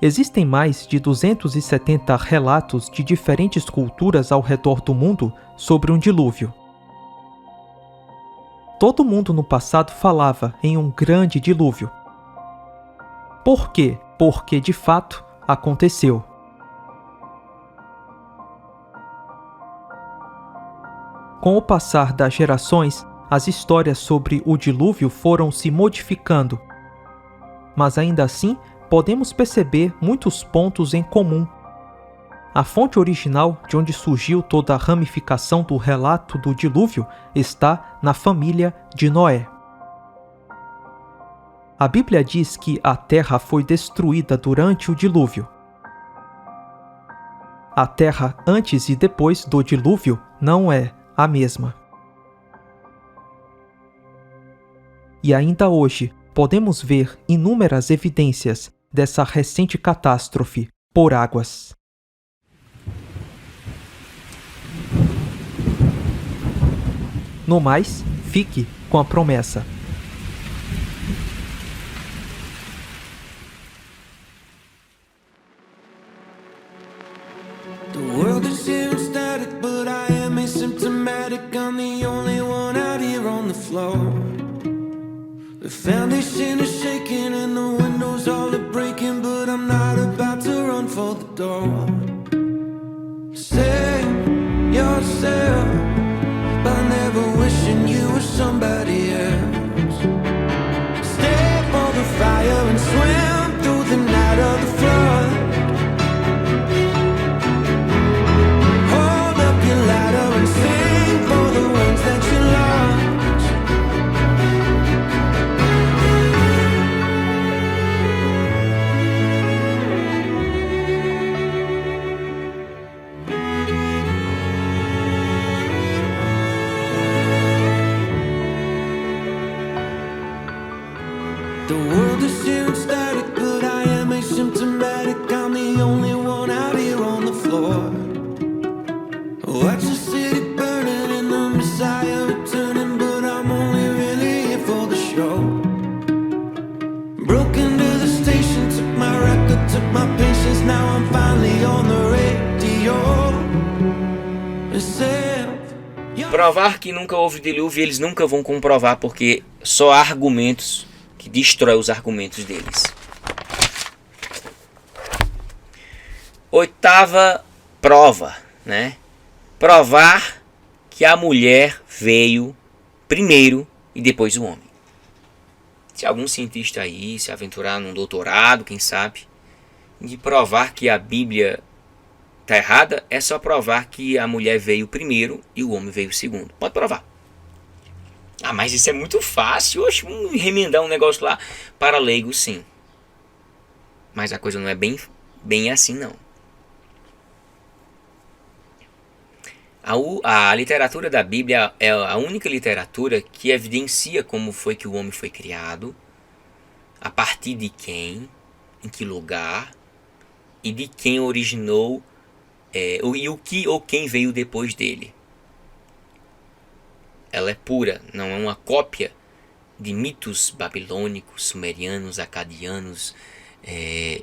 Existem mais de 270 relatos de diferentes culturas ao redor do mundo sobre um dilúvio. Todo mundo no passado falava em um grande dilúvio. Por quê? Porque de fato aconteceu. Com o passar das gerações, as histórias sobre o dilúvio foram se modificando. Mas ainda assim, podemos perceber muitos pontos em comum. A fonte original de onde surgiu toda a ramificação do relato do dilúvio está na família de Noé. A Bíblia diz que a terra foi destruída durante o dilúvio. A terra antes e depois do dilúvio não é a mesma. E ainda hoje, podemos ver inúmeras evidências dessa recente catástrofe por águas. No mais, fique com a promessa. The world is here and static, but I am asymptomatic. I'm the only one out here on the floor. The foundation is shaking and the windows all are breaking, but I'm not about to run for the door. Save yourself by never wishing you were somebody else. Stay for the fire and swim through the night of the flood. Hold up your ladder and sing for the ones that you lost. The world is here and static, but I am asymptomatic. I'm the only one out here on the floor. Watch the city burning and the Messiah returning, but I'm only really here for the show. Broke into the station, took my record, took my patience. Now I'm finally on the radio. Provar que nunca houve dilúvio, eles nunca vão comprovar, porque só há argumentos que destrói os argumentos deles. Oitava prova, né? Provar que a mulher veio primeiro e depois o homem. Se algum cientista aí se aventurar num doutorado, quem sabe, de provar que a Bíblia está errada, é só provar que a mulher veio primeiro e o homem veio segundo. Pode provar. Ah, mas isso é muito fácil. Oxe, vamos remendar um negócio lá para leigo, sim. Mas a coisa não é bem assim, não. A literatura da Bíblia é a única literatura que evidencia como foi que o homem foi criado, a partir de quem, em que lugar, e de quem originou, e o que ou quem veio depois dele. Ela é pura, não é uma cópia de mitos babilônicos, sumerianos, acadianos,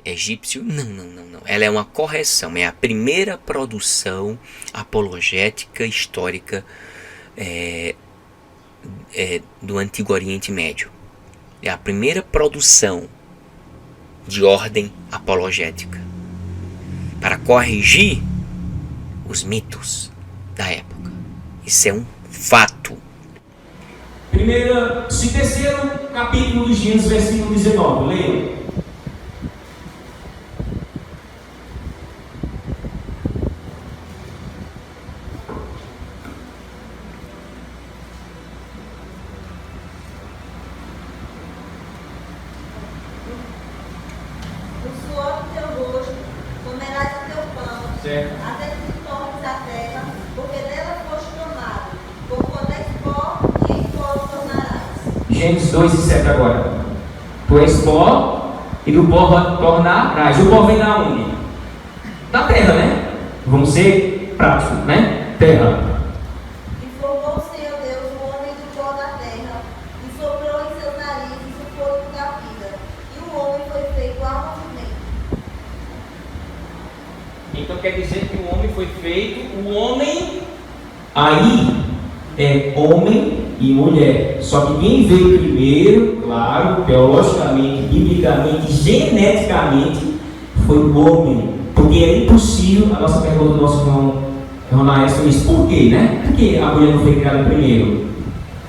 egípcios. Não. Ela é uma correção, é a primeira produção apologética histórica do Antigo Oriente Médio. É a primeira produção de ordem apologética para corrigir os mitos da época. Isso é um fato. Se terceiro capítulo de Gênesis, versículo 19, leia. Do suor do teu rosto comerás o teu pão, Gênesis 2:7 agora. Tu és pó, e do pó tornarás. O pó vem da onde? Da terra, né? Vamos ser práticos, né? Terra. E formou o Senhor Deus o homem do pó da terra, e soprou em seus narizes o fôlego da vida, e o homem foi feito alma vivente. Então quer dizer que o homem foi feito, o homem aí é homem e mulher. Só que quem veio primeiro, claro, teologicamente, biblicamente, geneticamente, foi o homem. Porque é impossível, a nossa pergunta do nosso irmão Ronaes foi isso. Por quê, né? Por que a mulher não foi criada primeiro?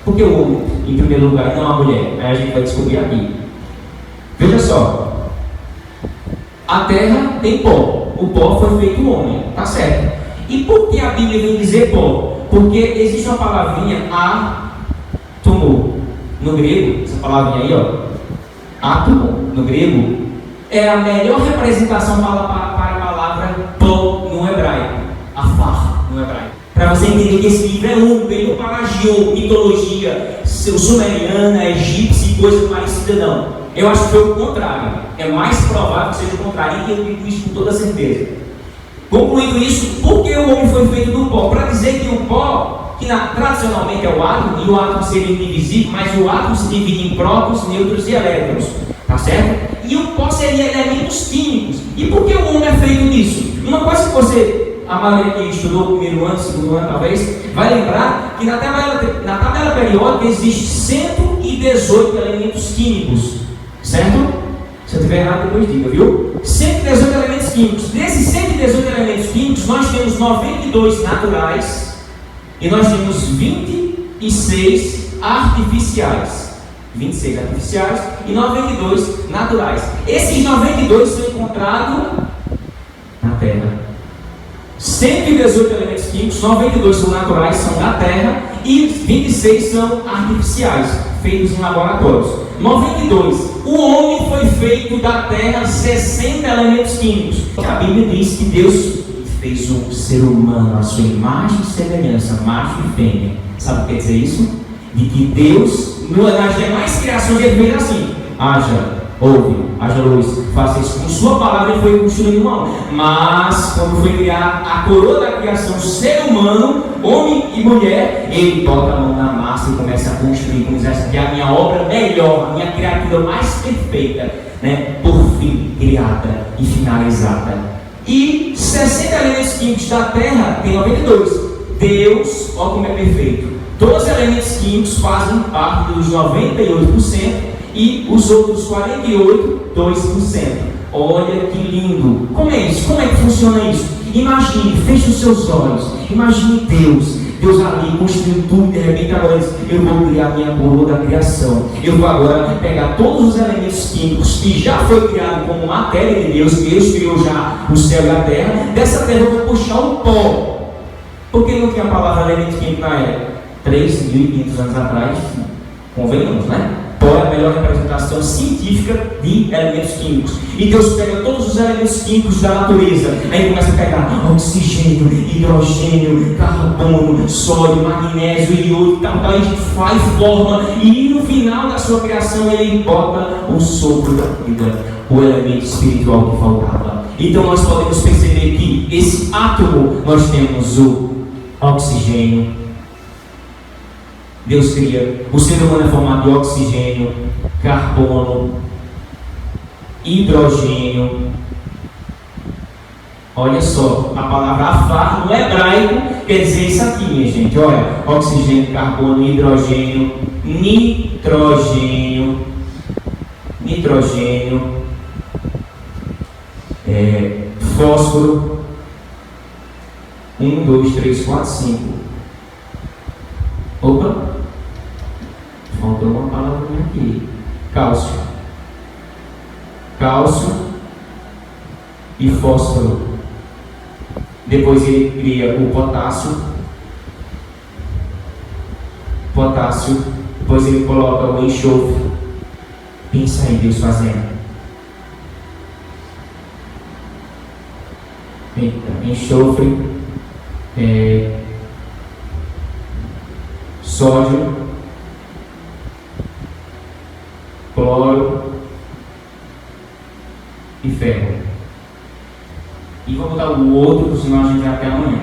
Por que o homem em primeiro lugar e não a mulher? Aí a gente vai descobrir aqui. Veja só. A terra tem pó. O pó foi feito o homem. Tá certo. E por que a Bíblia vem dizer pó? Porque existe uma palavrinha átomo no grego. Essa palavrinha aí, ó. Átomo no grego é a melhor representação para a palavra pó no hebraico. Afar no hebraico. Para você entender que esse livro é único, ele não plagiou mitologia sumeriana, egípcia e coisa parecida, não. Eu acho que foi o contrário. É mais provável que seja o contrário, e eu digo isso com toda certeza. Concluindo isso, por que o homem foi feito do pó? Para dizer que o pó, que tradicionalmente é o átomo, e o átomo seria indivisível, mas o átomo se divide em prótons, nêutrons e elétrons, tá certo? E o pó seria elementos químicos. E por que o homem é feito disso? Uma coisa que você, a maioria que estudou o primeiro ano, segundo ano talvez, vai lembrar que na tabela periódica existe 118 elementos químicos, certo? Se eu tiver errado, depois diga, viu? 118 elementos químicos. Desses 118 elementos químicos, nós temos 92 naturais e nós temos 26 artificiais. 26 artificiais e 92 naturais. Esses 92 são encontrados na Terra. 118 elementos químicos, 92 são naturais, são da Terra, e 26 são artificiais, feitos em laboratórios. 92. O homem foi feito da terra 60 elementos químicos. A Bíblia diz que Deus fez o ser humano à sua imagem e semelhança, macho e fêmea. Sabe o que quer dizer isso? De que Deus, nas demais criações, ele fez assim: haja, ouve, haja luz, faça isso. Com sua palavra ele foi construindo uma alma. Mas quando foi criar a coroa da criação, o ser humano, homem e mulher, ele bota a mão na massa e começa a construir, como diz assim, que é a minha obra melhor, a minha criatura mais perfeita, né? Por fim, criada e finalizada. E 60 elementos químicos da terra tem 92. Deus, olha como é perfeito. 12 elementos químicos fazem parte dos 98% e os outros 48, 2%. Olha que lindo! Como é isso? Como é que funciona isso? Imagine, feche os seus olhos, imagine Deus ali construindo tudo, de repente agora diz: eu vou criar minha coroa da criação. Eu vou agora pegar todos os elementos químicos que já foi criado como matéria de Deus, que Deus criou já o céu e a terra. Dessa terra eu vou puxar o pó. Por que não tinha a palavra elemento químico na época? 3.500 anos atrás, convenhamos, né? Pó é a melhor representação científica de elementos químicos. E Deus pega todos os elementos químicos da natureza, aí começa a pegar oxigênio, hidrogênio, carbono, sódio, magnésio, iodo, tal, aí faz forma, e no final da sua criação ele bota o sopro da vida, o elemento espiritual que faltava. Então nós podemos perceber que esse átomo, nós temos o oxigênio. Deus cria, o ser humano é formado de oxigênio, carbono, hidrogênio. Olha só, a palavra afar no hebraico quer dizer isso aqui, minha gente. Olha, oxigênio, carbono, hidrogênio, nitrogênio, fósforo. 1, 2, 3, 4, 5. Opa! Faltou uma palavra aqui. Cálcio e fósforo. Depois ele cria o potássio. Depois ele coloca o enxofre. Pensa aí, Deus fazendo. Enxofre, sódio, ferro. E vou botar o outro, porque senão a gente vai até amanhã.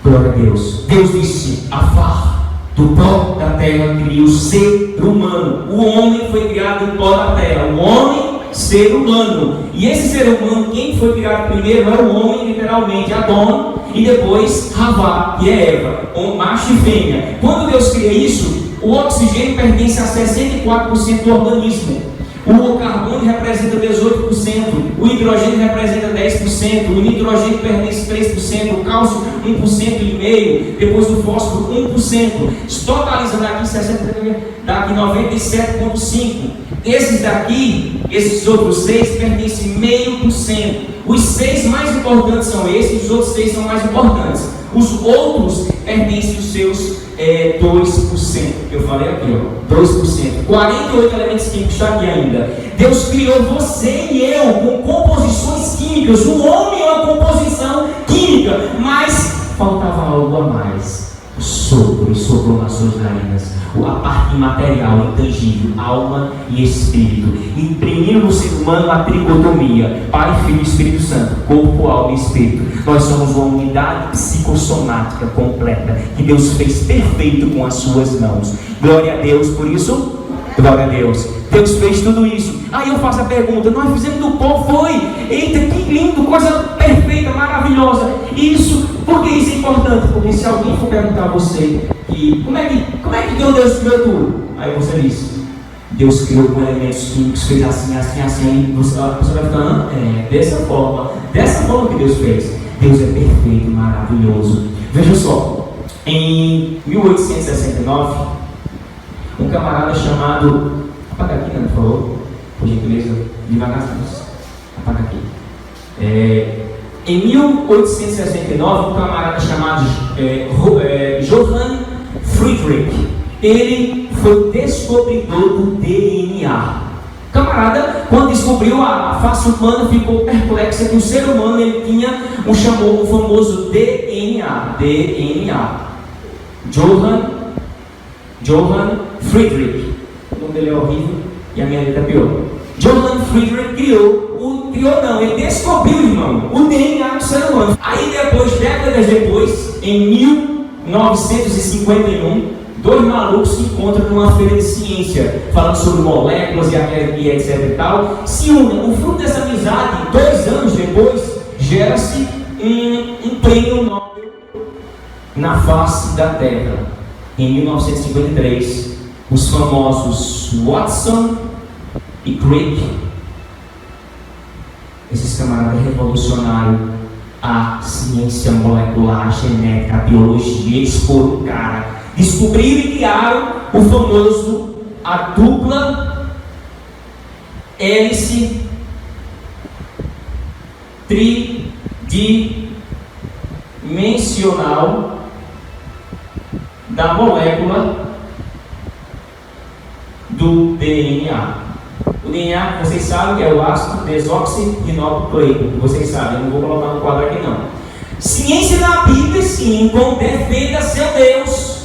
Glória a Deus. Deus disse: Afar, do pó da terra criou o ser humano. O homem foi criado do pó da terra. O homem, ser humano. E esse ser humano, quem foi criado primeiro era o homem, literalmente, Adão, e depois Havá, que é Eva, macho e fêmea. Quando Deus cria isso, o oxigênio pertence a 64% do organismo. O carbono representa 18%, o hidrogênio representa 10%, o nitrogênio pertence 3%, o cálcio 1,5%, depois o fósforo 1%. Totaliza daqui 60%, daqui 97,5%. Esses daqui, esses outros 6 pertencem 0,5%. Os 6 mais importantes são esses, os outros 6 são mais importantes. Os outros pertencem aos seus 2%, que eu falei aqui, ó, 2%. 48 elementos químicos, está aqui ainda. Deus criou você e eu com composições químicas. O homem é uma composição química, mas faltava algo a mais. O sopro, e soprou nas suas narinas, a parte imaterial, intangível, alma e espírito. Imprimiu no ser humano a tricotomia, Pai, Filho e Espírito Santo, corpo, alma e espírito. Nós somos uma unidade psicossomática completa, que Deus fez perfeito com as suas mãos. Glória a Deus por isso. Glória a Deus. Deus fez tudo isso. Aí eu faço a pergunta: nós fizemos do pó? Foi. Eita, que lindo, coisa perfeita, maravilhosa. Isso, por que isso é importante? Porque se alguém for perguntar a você que como é que Deus criou tudo? Aí você diz: Deus criou com elementos químicos, fez assim, assim, assim. A pessoa vai ficar, dessa forma que Deus fez. Deus é perfeito, maravilhoso. Veja só, em 1869, um camarada chamado... Apaga aqui, né, por favor, por gentileza, devagarzinho. Apaga aqui. Em 1869, um camarada chamado Johann Friedrich, ele foi descobridor do DNA. Camarada, quando descobriu a face humana, ficou perplexa que o ser humano ele tinha o famoso DNA. Johann Friedrich. O nome dele é horrível e a minha letra é pior. Johann Friedrich ele descobriu, irmão, o DNA do ser humano. Aí depois, décadas depois, em 1951, dois malucos se encontram numa feira de ciência, falando sobre moléculas e etc e tal, se unem. O fruto dessa amizade, 2 anos depois, gera-se um prêmio Nobel na face da Terra. Em 1953, os famosos Watson e Crick, esses camaradas revolucionaram a ciência molecular, a genética, a biologia, eles foram descobriram e criaram o famoso, a dupla hélice tridimensional da molécula do DNA. O DNA, vocês sabem, é o ácido desoxirribonucleico. Vocês sabem, eu não vou colocar no quadro aqui não. Ciência na Bíblia, sim, defenda seu Deus.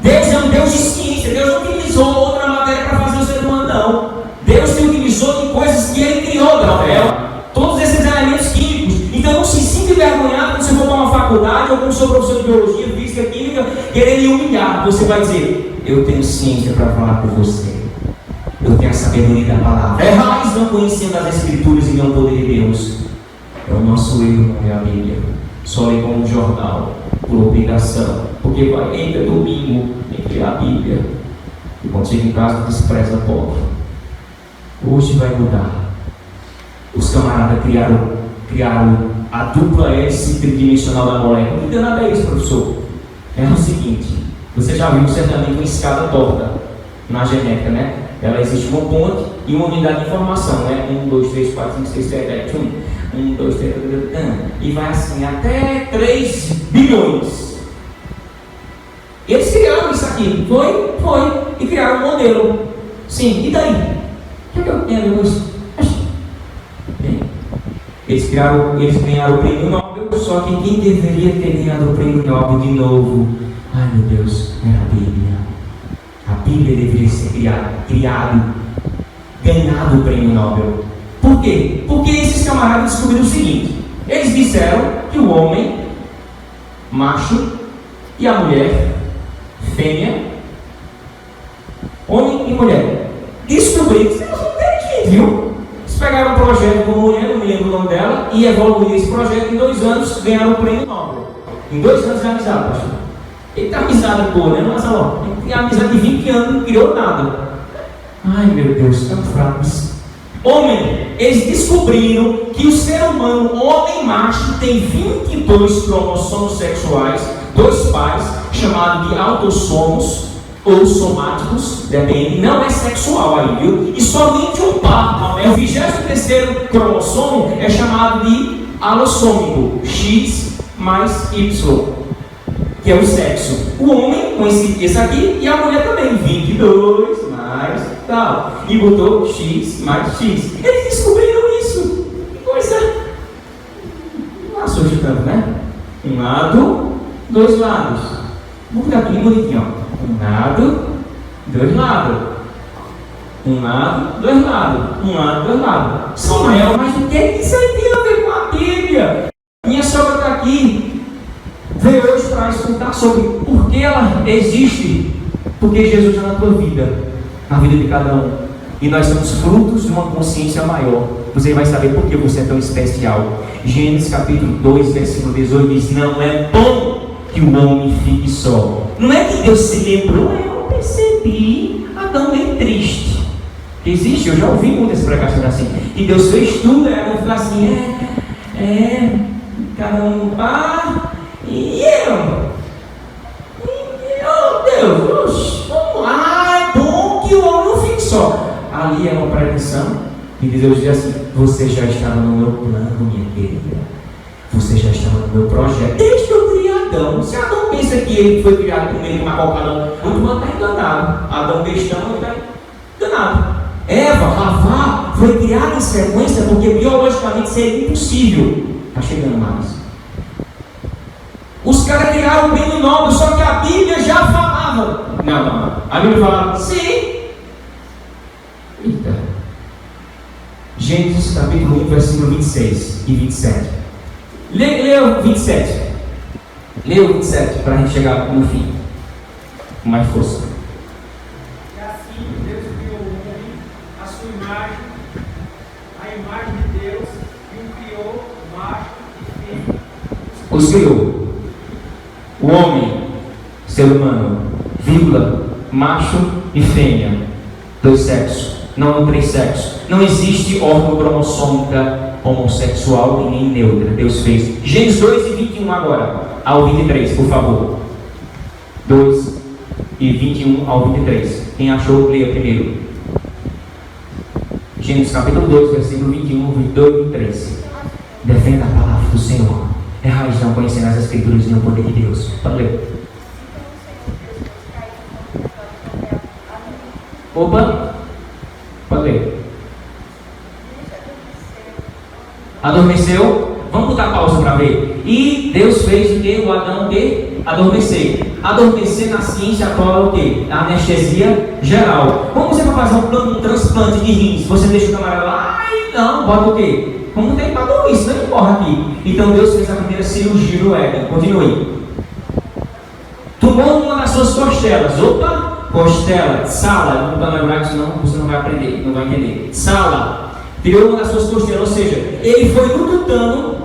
Deus é um Deus de ciência. Deus não utilizou outra matéria para fazer o ser humano, não. Deus se utilizou de coisas que Ele criou, Gabriel. Todos esses elementos químicos. Então não se sinta envergonhado quando você for para uma faculdade ou quando sou professor de biologia, física, química, querer lhe humilhar. Você vai dizer: eu tenho ciência para falar com você. Eu tenho a sabedoria da palavra. Errais não conhecendo as Escrituras e não o poder de Deus. É o nosso erro, não é a Bíblia. Só lê como um jornal, por obrigação. Porque entra domingo, tem que ler a Bíblia. E quando chega em casa, despreza a pobre. Hoje vai mudar. Os camaradas criaram a dupla hélice tridimensional da molécula. Não tem nada a isso, professor. É o seguinte: você já viu certamente uma escada torta na genética, né? Ela existe uma ponte e uma unidade de informação, né? 1, 2, 3, 4, 5, 6, 7, 8, 1, 2, 3, 4, e vai assim até 3 bilhões. Eles criaram isso aqui, foi, e criaram um modelo. Sim, e daí? O que eu tenho com isso? Eles ganharam o prêmio Nobel, só que quem deveria ter ganhado o prêmio Nobel de novo? Ai meu Deus, era a Bíblia. A Bíblia deveria ser ganhado o prêmio Nobel. Por quê? Porque esses camaradas descobriram o seguinte: eles disseram que o homem, macho, e a mulher, fêmea, homem e mulher, descobriram que eles não tem aqui, viu? Eles pegaram um projeto com uma mulher, não me lembro o nome dela, e evoluíram esse projeto em 2 anos, ganharam o prêmio Nobel. Em 2 anos de amizade, pastor. Ele tem amizade boa, né? Mas ó, ele tem amizade de 20 anos, não criou nada. Ai meu Deus, tão fracos. Homem, eles descobriram que o ser humano, homem macho, tem 22 cromossomos sexuais, 2 pares, chamados de autossomos ou somáticos, depende, não é sexual aí, viu? E somente um par, o 23º cromossomo é chamado de alossômico, X mais Y, que é o sexo. O homem com esse aqui e a mulher também, 22 mais tal. E botou X mais X. Eles descobriram isso. Que coisa. Não assusta tanto, né? Um lado, 2 lados. Vamos ficar aqui bonitinho, ó. Um lado, 2 lados. Um lado, 2 lados. Um lado, 2 lados. Samuel, mas o que é que isso aí tem a ver com a Bíblia? Minha sogra está aqui. Veio hoje para escutar sobre por que ela existe. Porque Jesus está na tua vida, na vida de cada um. E nós somos frutos de uma consciência maior. Você vai saber por que você é tão especial. Gênesis capítulo 2, versículo 18 diz: não é bom que o homem fique só. Não é que Deus se lembrou, eu percebi Adão meio triste. Existe, eu já ouvi muitas pregações assim. Que Deus fez tudo, ela falou assim: caramba, e eu? Deus, vamos lá, é bom que o homem não fique só. Ali é uma predição, e Deus diz assim: você já estava no meu plano, minha querida. Você já estava no meu projeto. Desde que eu criei Adão. Se Adão pensa que ele foi criado com ele, uma cocada, o mundo está enganado. Adão bestão está enganado. Eva, Ravá, foi criada em sequência porque biologicamente seria impossível. Está chegando mais. Os caras criaram o bem nome, só que a Bíblia já falava. Não. A Bíblia falava, sim. Eita. Gênesis capítulo 1, versículo 26 e 27. Leia o 27. Leia o 27 para a gente chegar no fim. Com mais força. E assim Deus criou o homem, a sua imagem, a imagem de Deus, e o criou, macho e fêmea. Os criou. O homem, ser humano, vírgula, macho e fêmea, 2 sexos, não 3 sexos. Não existe órgão cromossômica homossexual e nem neutra. Deus fez. Gênesis 2 e 21 agora, ao 23, por favor. 2 e 21 ao 23. Quem achou, leia primeiro. Gênesis capítulo 2, versículo 21, 22 e 23. Defenda a palavra do Senhor. É raiz não conhecer as Escrituras e o poder de Deus. Pode ler. Opa! Pode ler. Adormeceu. Vamos botar pausa para ver. E Deus fez o que? O Adão que? Adormecer. Adormecer na ciência atual é o que? A anestesia geral. Como você vai fazer um transplante de rins? Você deixa o camarada lá? Ai, não, bota o quê? Como tem para dormir, isso não importa aqui. Então Deus fez a primeira cirurgia no Éden. Continue. Tomou uma das suas costelas. Opa! Costela, sala. Não vai lembrar disso não, você não vai aprender, não vai entender. Sala. Tirou uma das suas costelas, ou seja, ele foi no tutano.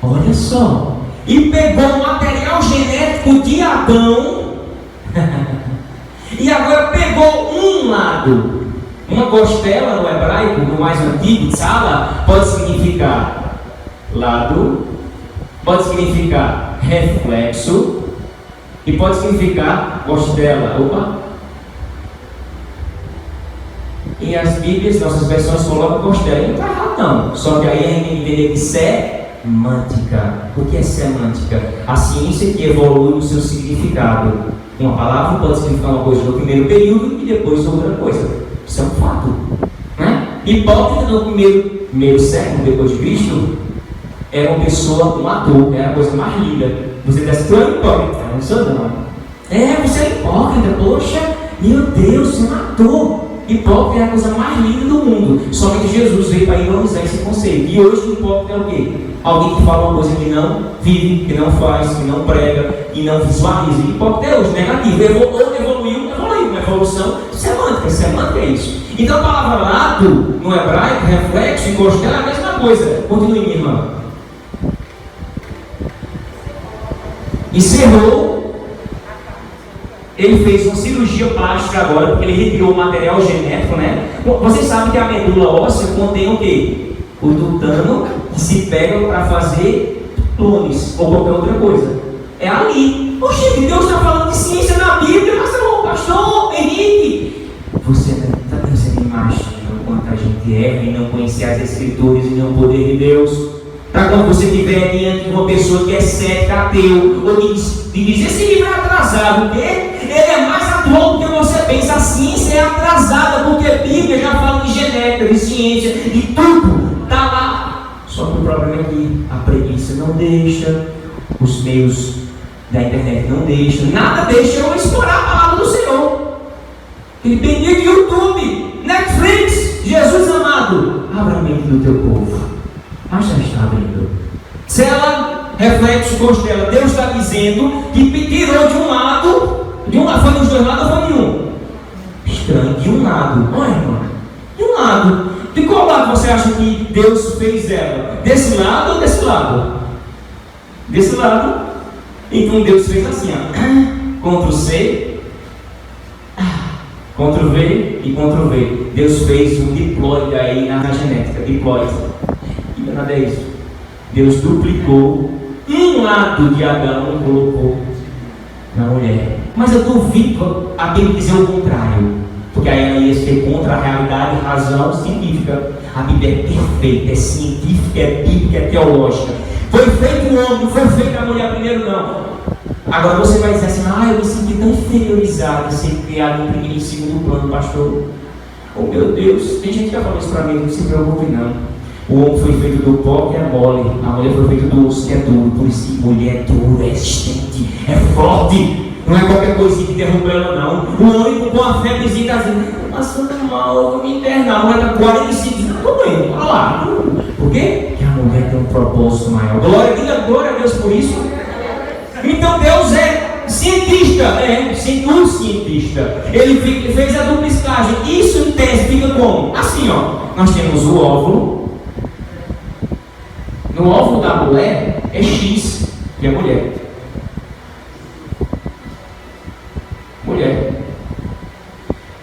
Olha só. E pegou o material genético de Adão. E agora pegou um lado. Uma costela no hebraico, no mais antigo, sala, pode significar lado, pode significar reflexo e pode significar costela. Opa! E as Bíblias, nossas versões colocam costela. Não está errado não. Só que aí a gente entender que semântica. O que é semântica? A ciência que evolui no seu significado. Uma palavra pode significar uma coisa no primeiro período e depois outra coisa. Isso é um fato, né? Hipócrita no primeiro século depois de Cristo era uma pessoa, um ator, era a coisa mais linda. Você diz, tu é hipócrita, não sou não. Você é hipócrita, poxa, meu Deus, você é um ator. Hipócrita é a coisa mais linda do mundo. Somente Jesus veio para ironizar esse conceito. E hoje o hipócrita é o quê? Alguém que fala uma coisa que não vive, que não faz, que não prega e não visualiza. Hipócrita é hoje negativo. Evoluiu, uma evolução semântica. Semântica é isso. Então a palavra lado, no hebraico, reflexo, encostar, é a mesma coisa. Continue, minha irmã. Encerrou. Ele fez uma cirurgia plástica agora, porque ele retirou o material genético, né? Vocês sabem que a medula óssea contém o quê? O tutano, que se pega para fazer clones ou qualquer outra coisa. É ali. Oxe, Deus está falando de ciência na Bíblia, mas o pastor Henrique, você não imagina o quanto a gente erra em não conhecer as Escrituras e não o poder de Deus. Para quando você estiver diante de uma pessoa que é cética, ateu, ou que diz, esse livro é atrasado, porque ele é mais atual do que você pensa. A ciência é atrasada, porque a Bíblia já fala de genética, de ciência, de tudo, está lá. Só que o problema é que a preguiça não deixa, os meios da internet não deixam, nada deixa eu explorar a palavra do Senhor. Ele pendia de YouTube, Netflix, Jesus amado, abra a mente do teu povo. Mas já está abrindo. Cela, reflexo, costela. Deus está dizendo que tirou de um lado, foi dos dois lados ou foi de um? Estranho, de um lado. Olha, irmão, de um lado. De qual lado você acha que Deus fez ela? Desse lado ou desse lado? Desse lado. Então Deus fez assim, ó. Ctrl C, Ctrl V e Ctrl V. Deus fez um diploide aí na genética. Diploide. Nada é isso. Deus duplicou um lado de Adão e colocou na mulher. Mas eu duvido a Bíblia dizer o contrário, porque aí ela ia ser contra a realidade e razão científica. A Bíblia é perfeita, é científica, é bíblica, é teológica. Foi feito o homem, não foi feita a mulher primeiro, não. Agora você vai dizer assim, eu me senti tão inferiorizado de ser criado em segundo plano, pastor. Oh meu Deus, tem gente que já falou isso para mim, não se preocupe não. O homem foi feito do pó, que é mole. A mulher foi feita do osso, que é duro. Por isso que mulher é dura, é resistente, é forte. Não é qualquer coisinha que derruba ela, não. O homem com a febrezinha está dizendo, passando mal, eu vou me internar. A mulher está 45 anos, estou doendo. Olha lá. Por quê? Porque a mulher tem um propósito maior. Glória a Deus por isso. Então Deus é cientista, um cientista. Ele fez a duplicagem. Isso em tese fica como? Assim, ó. Nós temos o óvulo. No óvulo da mulher é X, que é mulher. Mulher.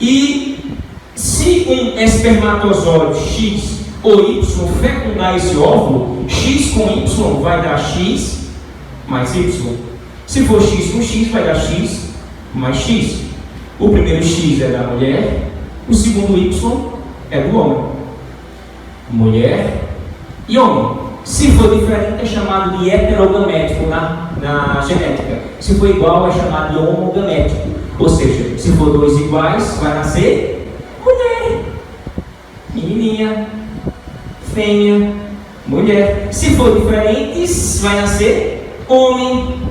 E se um espermatozoide X ou Y fecundar esse óvulo, X com Y vai dar X mais Y. Se for X com X, vai dar X mais X. O primeiro X é da mulher, o segundo Y é do homem. Mulher e homem. Se for diferente, é chamado de heterogamético na genética. Se for igual, é chamado de homogamético. Ou seja, se for dois iguais, vai nascer mulher. Menininha, fêmea, mulher. Se for diferentes, vai nascer homem.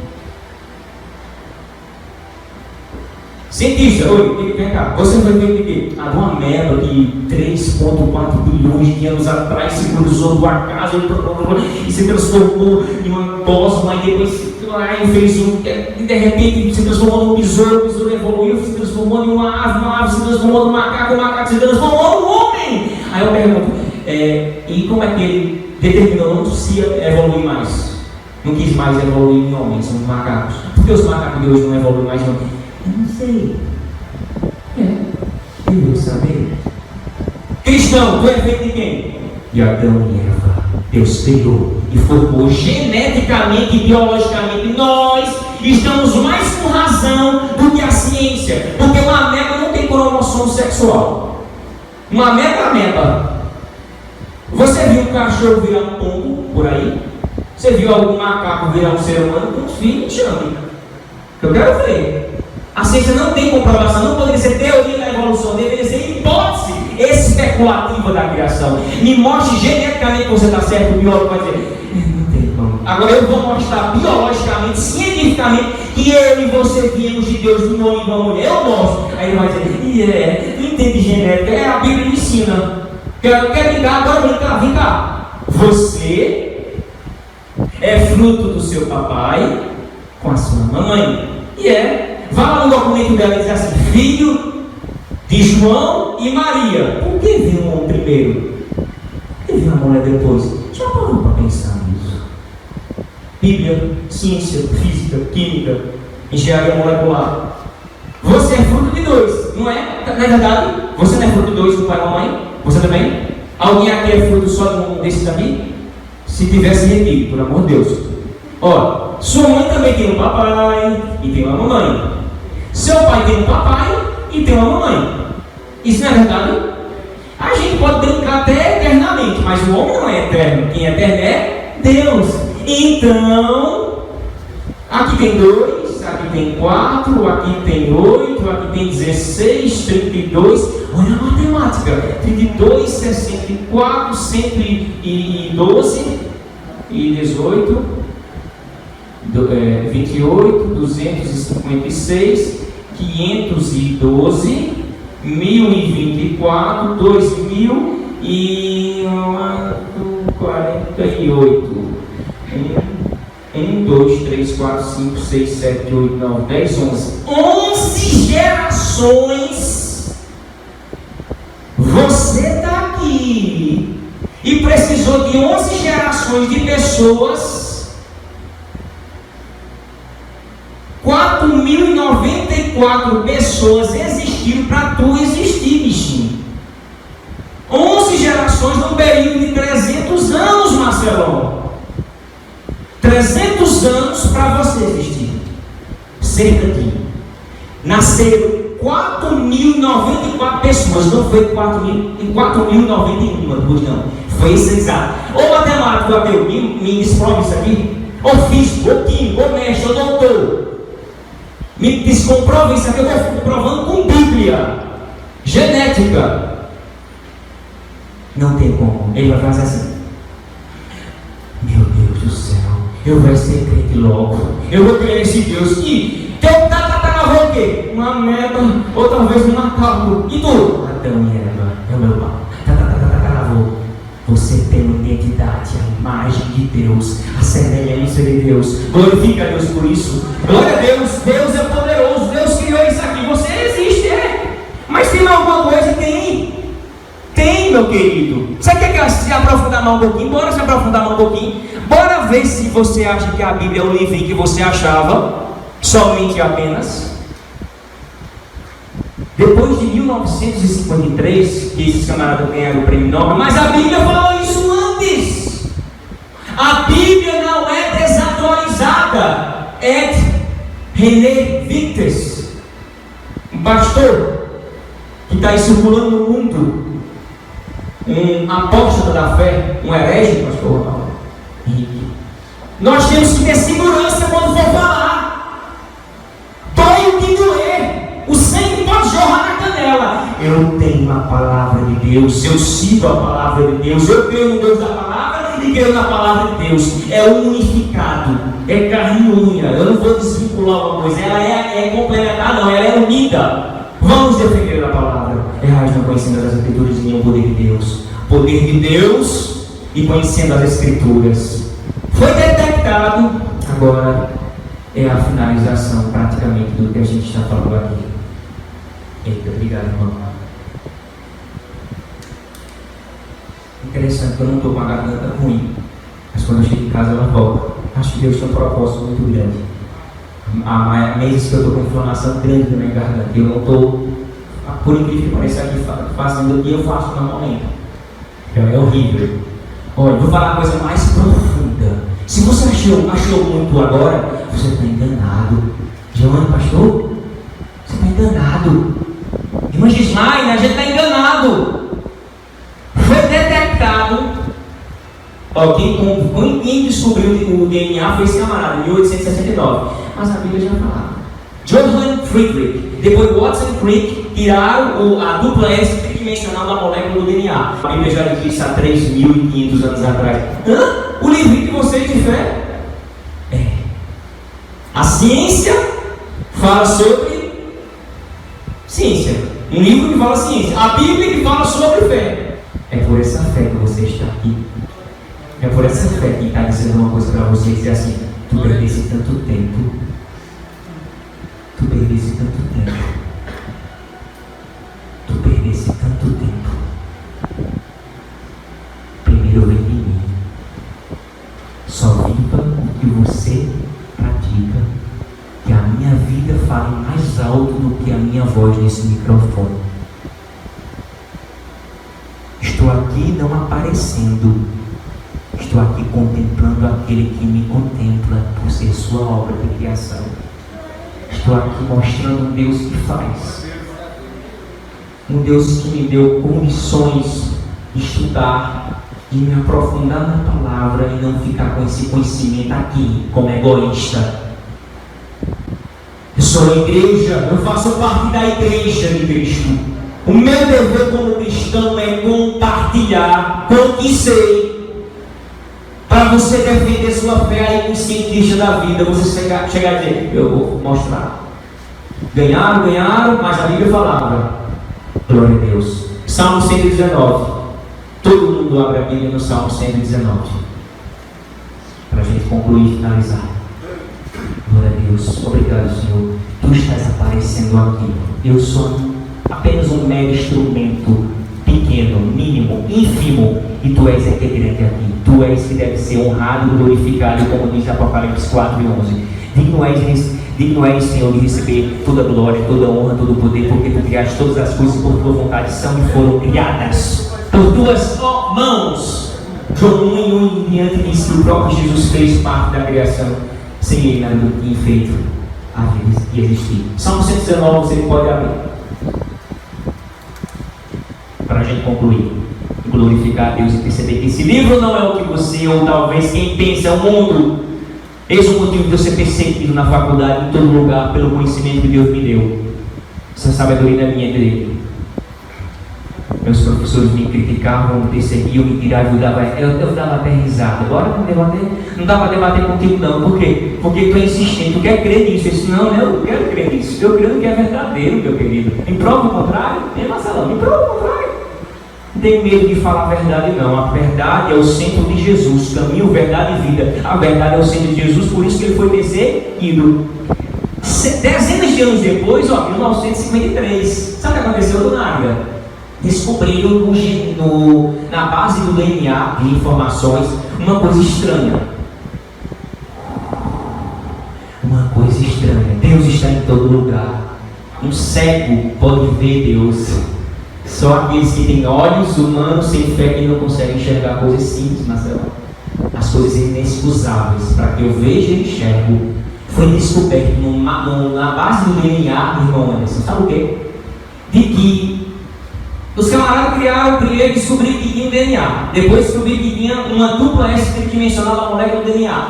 Cientista, vem cá, você vai ver o quê? Uma ameba que 3,4 bilhões de anos atrás se cruzou do acaso e se transformou em uma gosma e depois fez e de repente se transformou num besouro, o besouro evoluiu, se transformou em uma ave se transformou num macaco, o macaco se transformou num homem. Aí eu pergunto, e como é que ele determinou não se evoluir mais? Não quis mais evoluir em homens, são macacos. Por que os macacos de hoje não evoluem mais em homens? Eu não sei. Eu vou saber. Cristão, tu é feito de quem? De Adão e Eva. Deus criou e formou geneticamente e biologicamente. Nós estamos mais com razão do que a ciência. Porque uma ameba não tem cromossomo sexual. Uma ameba. Você viu um cachorro virar um pombo por aí? Você viu algum macaco virar um ser humano? Com filho, chame. Eu quero ver. A ciência não tem comprovação, não poderia ser teoria da evolução, deveria ser hipótese especulativa da criação. Me mostre geneticamente que você está certo, o biólogo vai dizer, não tem irmão. Agora eu vou mostrar biologicamente, cientificamente, que eu e você viemos de Deus do homem e da mulher. Eu mostro. Aí ele vai dizer, tu entende genética? A Bíblia ensina. Quer brincar? Agora vem cá. Você é fruto do seu papai com a sua mamãe. Vai lá no documento dela e diz assim, filho de João e Maria. Por que veio um homem primeiro? Por que veio a mulher depois? Já parou para pensar nisso? Bíblia, ciência, física, química, engenharia molecular. Você é fruto de dois, não é? Não é verdade? Você não é fruto de dois do pai e da mãe? Você também? Alguém aqui é fruto só de um desses aqui? Se tivesse retido, por amor de Deus. Ó, sua mãe também tem um papai e tem uma mamãe. Seu pai tem um papai e tem uma mamãe. Isso não é verdade? A gente pode brincar até eternamente, mas o homem não é eterno. Quem é eterno é Deus. Então, aqui tem 2, aqui tem 4, aqui tem 8, aqui tem 16, 32. Olha a matemática: 32, 64, 112 e 18, 28, 256, 512, 1024, 2048. 1, 2, 3, 4, 5, 6, 7, 8, 9, 10, 11. 11 gerações. Você está aqui e precisou de 11 gerações de pessoas. 4.094 pessoas existiram para tu existir, bichinho. 11 gerações num período de 300 anos, Marcelão. 300 anos para você existir. Cerca de. Nasceram 4.094 pessoas. Não foi 4.091, não. Foi isso exato. Ô matemático, ateu, me desprove isso aqui. Ô físico, ô químico, ô mestre, ô doutor. Me descomprova isso aqui. Eu estou provando com Bíblia. Genética. Não tem como. Ele vai fazer assim. Meu Deus do céu. Eu vou ser crente logo. Eu vou crer nesse Deus que teu tataravô o quê? Uma merda, ou talvez um macaco. E tu? Adão e Eva, é o meu pai. Tataravô. Você tem uma identidade, a imagem de Deus, a semelhança de Deus. Glorifica a Deus por isso. Glória a Deus. Deus é poderoso. Deus criou isso aqui. Você existe, Mas tem alguma coisa? Tem, meu querido. Você quer se aprofundar mais um pouquinho? Bora se aprofundar mais um pouquinho. Bora ver se você acha que a Bíblia é o livrinho que você achava, somente apenas. Depois de 1953, que esses camaradas ganharam o prêmio Nobel, mas a Bíblia falou isso antes. A Bíblia não é desatualizada. Ed René Vites, um pastor que está aí circulando no mundo, um apóstolo da fé, um herege, pastor Henrique. Nós temos que ter segurança quando for falar. Dói o que doer. O sangue pode jorrar na canela. Eu tenho a palavra de Deus. Eu sigo a palavra de Deus. Eu creio no Deus da palavra e creio na palavra de Deus. É unificado. É carne e unha. Eu não vou desvincular uma coisa. Ela é complementar, não. Ela é unida. Vamos defender a palavra. Errais não conhecendo as escrituras e nem o poder de Deus. Poder de Deus e conhecendo as escrituras. Foi detectado. Agora é a finalização praticamente do que a gente está falando aqui. Eita, obrigado, irmão. Interessante que eu não estou com a garganta ruim, mas quando eu chego em casa ela volta. Acho que Deus tem um propósito muito grande. Há meses que eu estou com inflamação grande na minha garganta. Eu não estou, por incrível que pareça, aqui fazendo o que eu faço normalmente. É horrível. Olha, vou falar uma coisa mais profunda. Se você achou muito agora, você está enganado. João, pastor, você está enganado. Irmã Gislaine, a gente está enganado. Foi detectado. Quem descobriu o DNA foi esse camarada, em 1869. Mas a Bíblia já falava. Johann Friedrich, depois Watson Crick, tiraram a dupla S tridimensional da molécula do DNA. A Bíblia já disse há 3.500 anos atrás. o livrinho de vocês de fé? É. A ciência fala sobre ciência. Um livro que fala ciência. A Bíblia que fala sobre fé. É por essa fé que você está aqui. É por essa fé que está dizendo uma coisa para você, dizer assim: tu perdeste tanto tempo. Tu perdeste tanto tempo. Tu perdeste tanto tempo. Primeiro vem de mim. Só viva o que você pratica, que a minha vida fale mais alto do que a minha voz nesse microfone. Estou aqui não aparecendo, estou aqui contemplando aquele que me contempla por ser sua obra de criação. Estou aqui mostrando um Deus que faz, um Deus que me deu condições de estudar, de me aprofundar na palavra e não ficar com esse conhecimento aqui como egoísta. Eu sou a igreja, eu faço parte da igreja de Cristo. O meu dever como cristão é compartilhar com o que sei. Para você defender sua fé aí com cientista da vida, você chegar a dizer: eu vou mostrar. Ganharam, mas a Bíblia falava. Glória a Deus. Salmo 119. Todo mundo abre a Bíblia no Salmo 119. Para a gente concluir e finalizar. Glória a Deus. Obrigado, Senhor. Tu estás aparecendo aqui. Eu sou apenas um mero instrumento pequeno, mínimo, ínfimo. E Tu és que é grande aqui. Tu és que deve ser honrado e glorificado, como diz Apocalipse 4:11. Digno és, Senhor, de receber toda a glória, toda a honra, todo o poder, porque Tu criaste todas as coisas por Tua vontade, são e foram criadas por Tuas mãos. João 1:1 em diante diz que o próprio Jesus fez parte da criação, sem Ele nada do que feito havia existir. Salmo 119, você pode abrir, para a gente concluir, glorificar a Deus e perceber que esse livro não é o que você, ou talvez quem pensa, é o mundo. Esse é o motivo de eu ser perseguido na faculdade, em todo lugar, pelo conhecimento que Deus me deu. Essa sabedoria é minha dele. Meus professores me criticavam, me perseguiam, me tiravam, eu dava até risada. Agora não dá para debater contigo não. Por quê? Porque tu é insistente, tu quer crer nisso. Eu disse: não, eu não quero crer nisso. Eu creio que é verdadeiro, meu querido. Me prova o contrário? Marcelão, me prova o contrário. Não tenho medo de falar a verdade não. A verdade é o centro de Jesus. Caminho, verdade e vida. A verdade é o centro de Jesus, por isso que ele foi perseguido. Dezenas de anos depois, 1953, sabe o que aconteceu do nada? Descobriram na base do DNA de informações uma coisa estranha. Uma coisa estranha. Deus está em todo lugar. Um cego pode ver Deus. Só aqueles que têm olhos humanos sem fé que não conseguem enxergar coisas simples, Marcelo. As coisas inexcusáveis. Para que eu veja e enxergo. Foi descoberto na base do DNA, irmão Anderson. Sabe o quê? De que os camaradas criaram primeiro, descobriram que tinha um DNA. Depois descobriram que tinha uma dupla S tridimensional da molécula do DNA.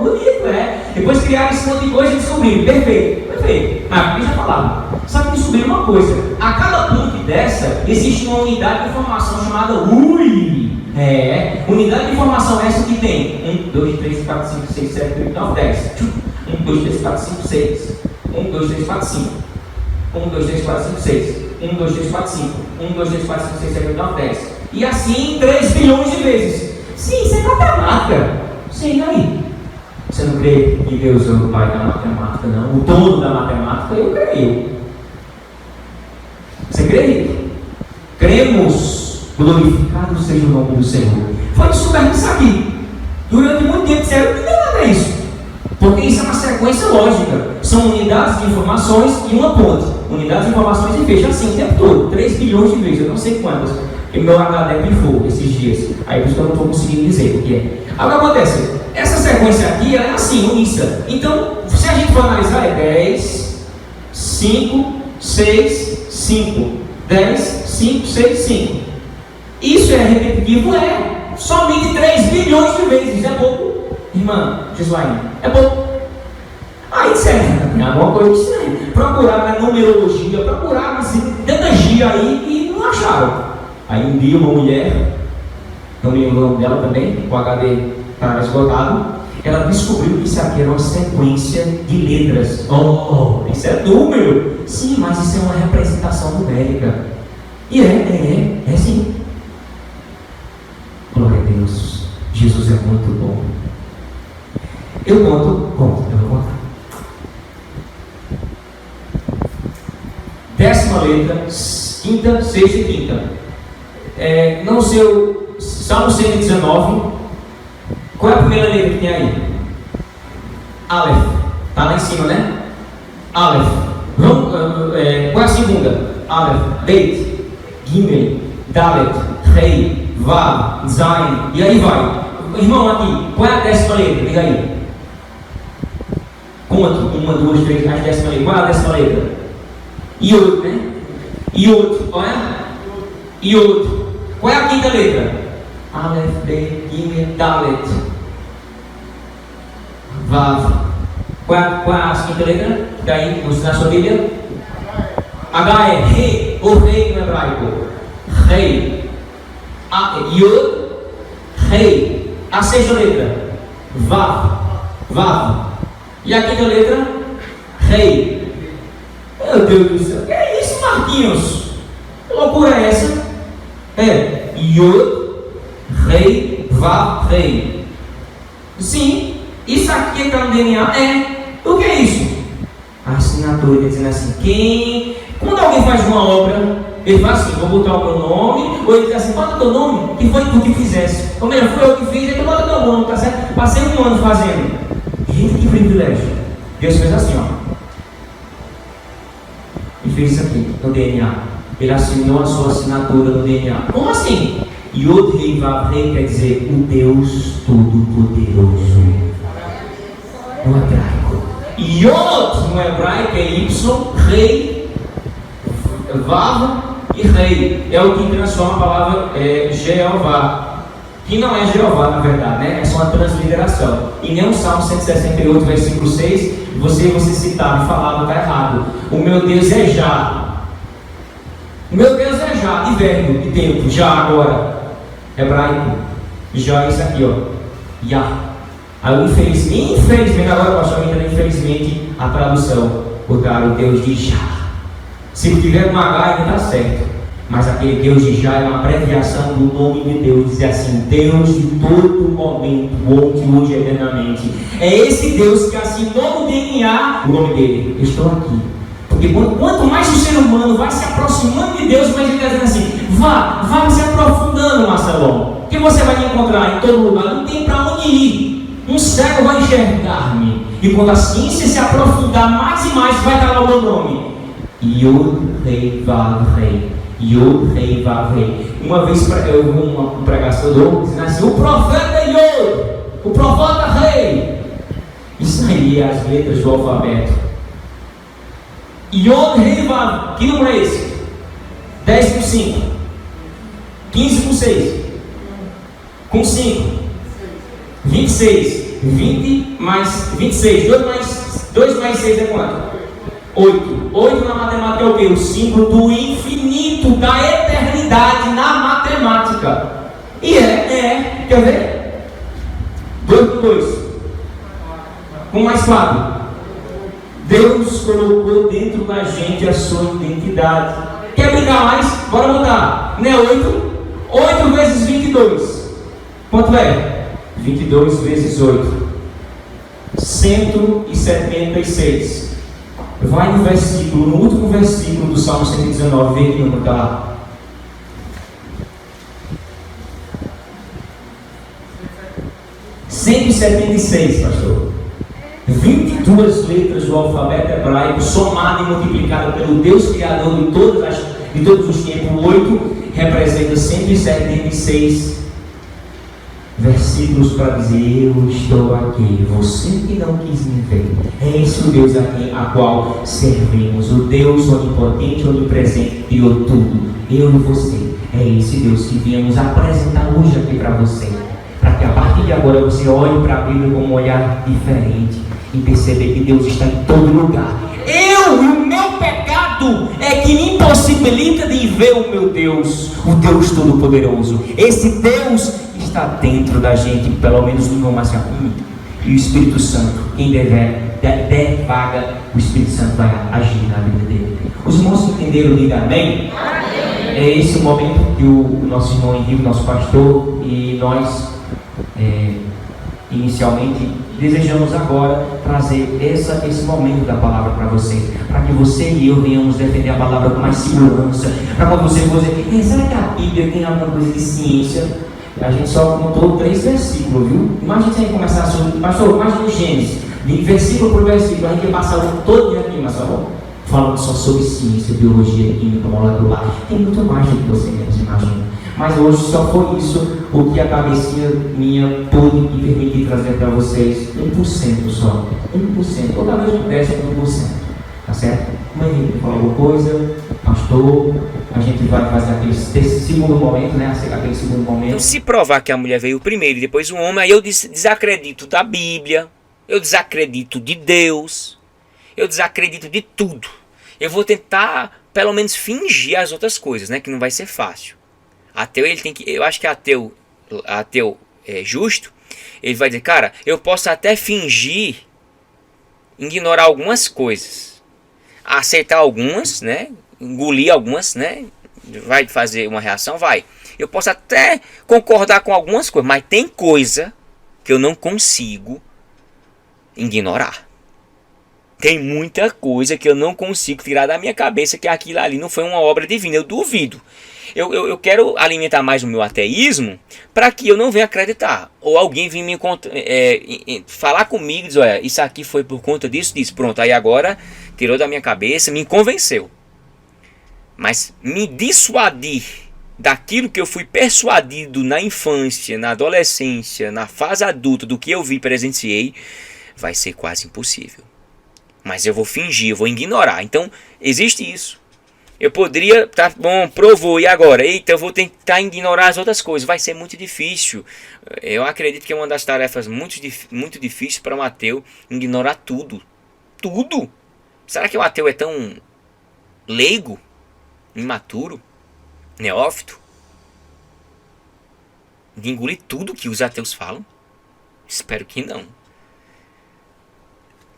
Bonito, é? Depois criaram esse monte de coisa e descobriram. Perfeito. Mas a já falava. Só que descobriram uma coisa. A cada ponte dessa, existe uma unidade de informação chamada UI. Unidade de informação essa que tem 1, 2, 3, 4, 5, 6, 7, 8, 9, 10. 1, 2, 3, 4, 5, 6. 1, 2, 3, 4, 5. 1, 2, 3, 4, 5, 6. 1, 2, 3, 4, 5. 1, 2, 3, 4, 5, 6, 7, 8, 9, 10. E assim 3 bilhões de vezes. Sim, isso é matemática. Sim, aí. Você não crê que Deus é o pai da matemática, não? O dono da matemática, eu creio. Você crê? Cremos. Glorificado seja o nome do Senhor. Foi descoberto isso aqui. Durante muito tempo disseram que não é isso. Porque isso é uma sequência lógica. São unidades de informações e uma ponte. Unidades de informações e fecha assim o tempo todo. 3 bilhões de vezes, eu não sei quantas. Porque meu HD pifou esses dias. Aí por isso que eu não estou conseguindo dizer o que é. Agora o que acontece? Essa sequência aqui ela é assim, unissa. Então, se a gente for analisar, é 10, 5, 6, 5. 10, 5, 6, 5. Isso é repetitivo? É. Somente 3 bilhões de vezes. É pouco. Irmã Gislaine, é pouco. Aí disseram, alguma coisa estranha. Procuraram na numerologia, procuraram assim, tanta gira aí e não acharam. Aí um dia uma mulher, não lembro o nome dela também, com HD estava esgotado, ela descobriu que isso aqui era uma sequência de letras. Oh, isso é número! Sim, mas isso é uma representação numérica. E é sim. Glória a Deus. Jesus é muito bom. Eu vou contar. 10ª letra, 5ª, 6ª e 5ª. No seu Salmo 119, qual é a primeira letra que tem aí? Aleph. Está lá em cima, né? Aleph. Qual é a segunda? Aleph. Beit. Gimel. Dalet. Rei. Vav. Zain. E aí vai. Irmão, aqui, qual é a 10ª letra? Diga aí. Conta. 1, 2, 3, mais 10ª letra. Qual é a 10ª letra? Iod, né? Iod. Qual é? Iod. Qual é a 5ª letra? Aleph, Beit, Gimel, Dalet. Vav. Qual é a 5ª letra? Está aí na sua Bíblia? H é rei, ou rei no hebraico. Rei. Yod, rei. A 6ª letra? Vav. Vav. E a 5ª letra? Rei. Meu Deus do céu. Que é isso, Marquinhos? Que loucura é essa? Yod, rei, Vav, rei. Sim, isso aqui está no DNA? O que é isso? A assinatura, dizendo assim, quando alguém faz uma obra, ele faz assim, vou botar o meu nome, ou ele diz assim, bota o teu nome, que foi tu que fizesse. Ou melhor, foi eu que fiz, então bota o teu nome, tá certo? Passei 1 ano fazendo. Gente, que privilégio. Deus fez assim, ó. Ele fez isso aqui, no DNA. Ele assinou a sua assinatura no DNA. Como assim? Yod Rei Vav Rei quer dizer o Deus Todo-Poderoso. No hebraico. Yod no hebraico é Y, Rei, Vav e Rei. É o que transforma a palavra Jeová. Que não é Jeová, na verdade, né? É só uma transliteração. E nem o Salmo 168, versículo 6, você citava e falava, está errado. O meu Deus é já. O meu Deus é já, de verbo, de tempo, já, agora. Hebraico. Já é isso aqui, ó. Já. Aí, infelizmente, agora pastor, infelizmente, a tradução botaram o Deus de já. Se tiver com H, ainda está certo. Mas aquele Deus de já é uma abreviação do nome de Deus. Diz assim, Deus de todo momento, ontem, hoje, eternamente. É esse Deus que assinou no DNA o nome dele. Eu estou aqui. Porque quanto mais o ser humano vai se aproximando de Deus, mais ele está dizendo assim, vá se aprofundando, Marcelão. Porque você vai me encontrar em todo lugar, não tem para onde ir. Um cego vai enxergar-me. E quando a ciência se aprofundar mais e mais, vai estar lá o meu nome. Yod Rei Vav Rei. Yod Rei Vav Rei. Uma vez eu vi uma pregação dizendo assim, o profeta Yod, o profeta Rei. Isso aí é as letras do alfabeto. Yod Rei Vav. Que número é esse? 10 com 5. 15 com 6. Com 5. 26. 20 mais 26. 2 mais 6 é quanto? 8. 8 na matemática é o quê? O símbolo do infinito, da eternidade na matemática. E quer ver? 2 com 2. Com mais 4. Deus colocou dentro da gente a sua identidade. Quer brincar mais? Bora mudar. Não é 8? 8 vezes 22. Quanto é? 22 vezes 8. 176. Vai no versículo, no último versículo do Salmo 119, vê que número está lá. 176, pastor. 22 letras do alfabeto hebraico, somada e multiplicada pelo Deus Criador de todos os tempos. 8 representa 176 versículos para dizer, eu estou aqui, você que não quis me ver. É esse o Deus aqui a qual servimos, o Deus onipotente, onipresente, criou tudo, eu e você. É esse Deus que viemos apresentar hoje aqui para você, para que a partir de agora você olhe para a Bíblia com um olhar diferente e perceber que Deus está em todo lugar. Eu e o meu pecado é que me impossibilita de ver o meu Deus, o Deus Todo-Poderoso. Esse Deus está está dentro da gente, pelo menos no mais e o Espírito Santo, quem der vaga, o Espírito Santo vai agir na vida dele. Os irmãos entenderam, diga amém? Amém. É esse o momento que o nosso irmão Henrique, nosso pastor, e nós inicialmente desejamos agora trazer esse momento da palavra para vocês, para que você e eu venhamos defender a palavra com mais segurança, para quando você for dizer, será que a Bíblia tem alguma coisa de ciência? A gente só contou 3 versículos, viu? Imagina se a gente começar sobre, pastor, imagina o Gênesis, de versículo por versículo, a gente vai passar o ano todo aqui, mas falando só sobre ciência, biologia, química, molecular. Tem muito mais do que você mesmo imagina. Mas hoje só foi isso o que a cabecinha minha pôde me permitir trazer para vocês. 1% só. 1%. Ou talvez um décimo de 1%. Tá certo? Mãe, falou alguma coisa? Pastor, a gente vai fazer aquele segundo momento, né? Aquele segundo momento. Então, se provar que a mulher veio primeiro e depois o homem, aí eu desacredito da Bíblia, eu desacredito de Deus, eu desacredito de tudo. Eu vou tentar, pelo menos, fingir as outras coisas, né? Que não vai ser fácil. Ateu, ele tem que. Eu acho que ateu justo, ele vai dizer, cara, eu posso até fingir ignorar algumas coisas, aceitar algumas, né? Engolir algumas, né? Vai fazer uma reação, vai. Eu posso até concordar com algumas coisas, mas tem coisa que eu não consigo ignorar. Tem muita coisa que eu não consigo tirar da minha cabeça que aquilo ali não foi uma obra divina. Eu duvido. Eu quero alimentar mais o meu ateísmo para que eu não venha acreditar. Ou alguém venha me falar comigo e dizer, olha, isso aqui foi por conta disso. Pronto, aí agora tirou da minha cabeça, me convenceu. Mas me dissuadir daquilo que eu fui persuadido na infância, na adolescência, na fase adulta, do que eu vi e presenciei, vai ser quase impossível. Mas eu vou fingir, eu vou ignorar. Então, existe isso. Eu poderia, tá bom, provou, e agora? Eita, eu vou tentar ignorar as outras coisas. Vai ser muito difícil. Eu acredito que é uma das tarefas muito difíceis para um ateu ignorar tudo. Tudo. Será que o ateu é tão leigo, imaturo, neófito, de engolir tudo que os ateus falam? Espero que não.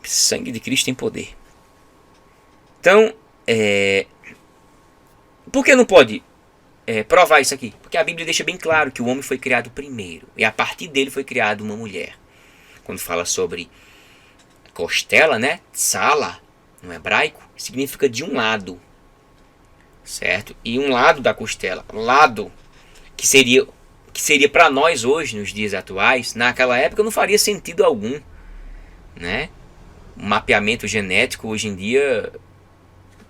Sangue de Cristo tem poder. Então, por que não pode provar isso aqui? Porque a Bíblia deixa bem claro que o homem foi criado primeiro. E a partir dele foi criada uma mulher. Quando fala sobre costela, né? Tsala, no hebraico, significa de um lado. Certo? E um lado da costela. Lado que seria para nós hoje, nos dias atuais, naquela época não faria sentido algum. Né? O mapeamento genético hoje em dia,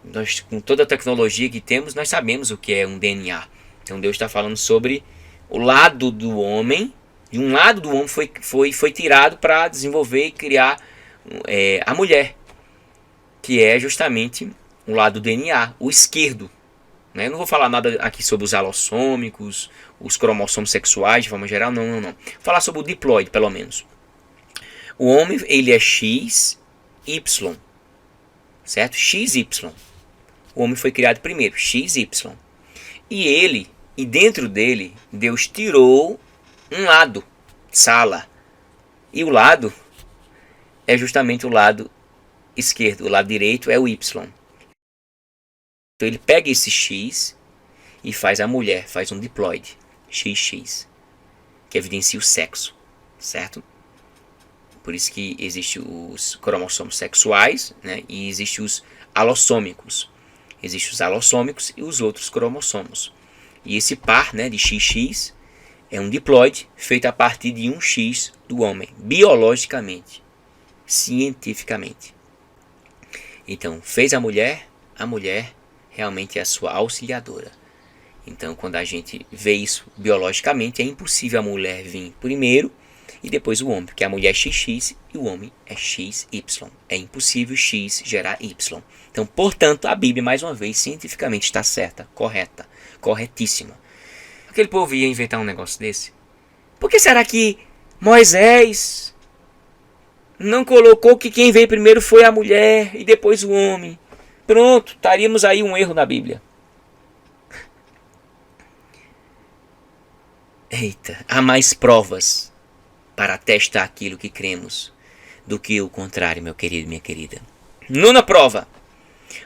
nós, com toda a tecnologia que temos, nós sabemos o que é um DNA. Então Deus está falando sobre o lado do homem, e um lado do homem foi tirado para desenvolver e criar a mulher, que é justamente o lado do DNA, o esquerdo. Né? Não vou falar nada aqui sobre os alossômicos, os cromossomos sexuais de forma geral, não. Vou falar sobre o diploide, pelo menos. O homem, ele é XY, certo? XY. O homem foi criado primeiro, XY. E dentro dele, Deus tirou um lado, Tsala. E o lado é justamente o lado esquerdo, o lado direito é o Y. Então ele pega esse X e faz a mulher, faz um diploide, XX, que evidencia o sexo, certo? Por isso que existem os cromossomos sexuais, né? E existem os alossômicos. Existem os alossômicos e os outros cromossomos. E esse par, né, de XX é um diploide feito a partir de um X do homem, biologicamente, cientificamente. Então, fez a mulher realmente é a sua auxiliadora. Então, quando a gente vê isso biologicamente, é impossível a mulher vir primeiro e depois o homem, porque a mulher é XX e o homem é XY. É impossível X gerar Y. Então, portanto, a Bíblia, mais uma vez, cientificamente está certa, correta, corretíssima. Aquele povo ia inventar um negócio desse? Por que será que Moisés não colocou que quem veio primeiro foi a mulher e depois o homem? Pronto, estaríamos aí um erro na Bíblia. há mais provas para atestar aquilo que cremos do que o contrário, meu querido e minha querida. Nona prova.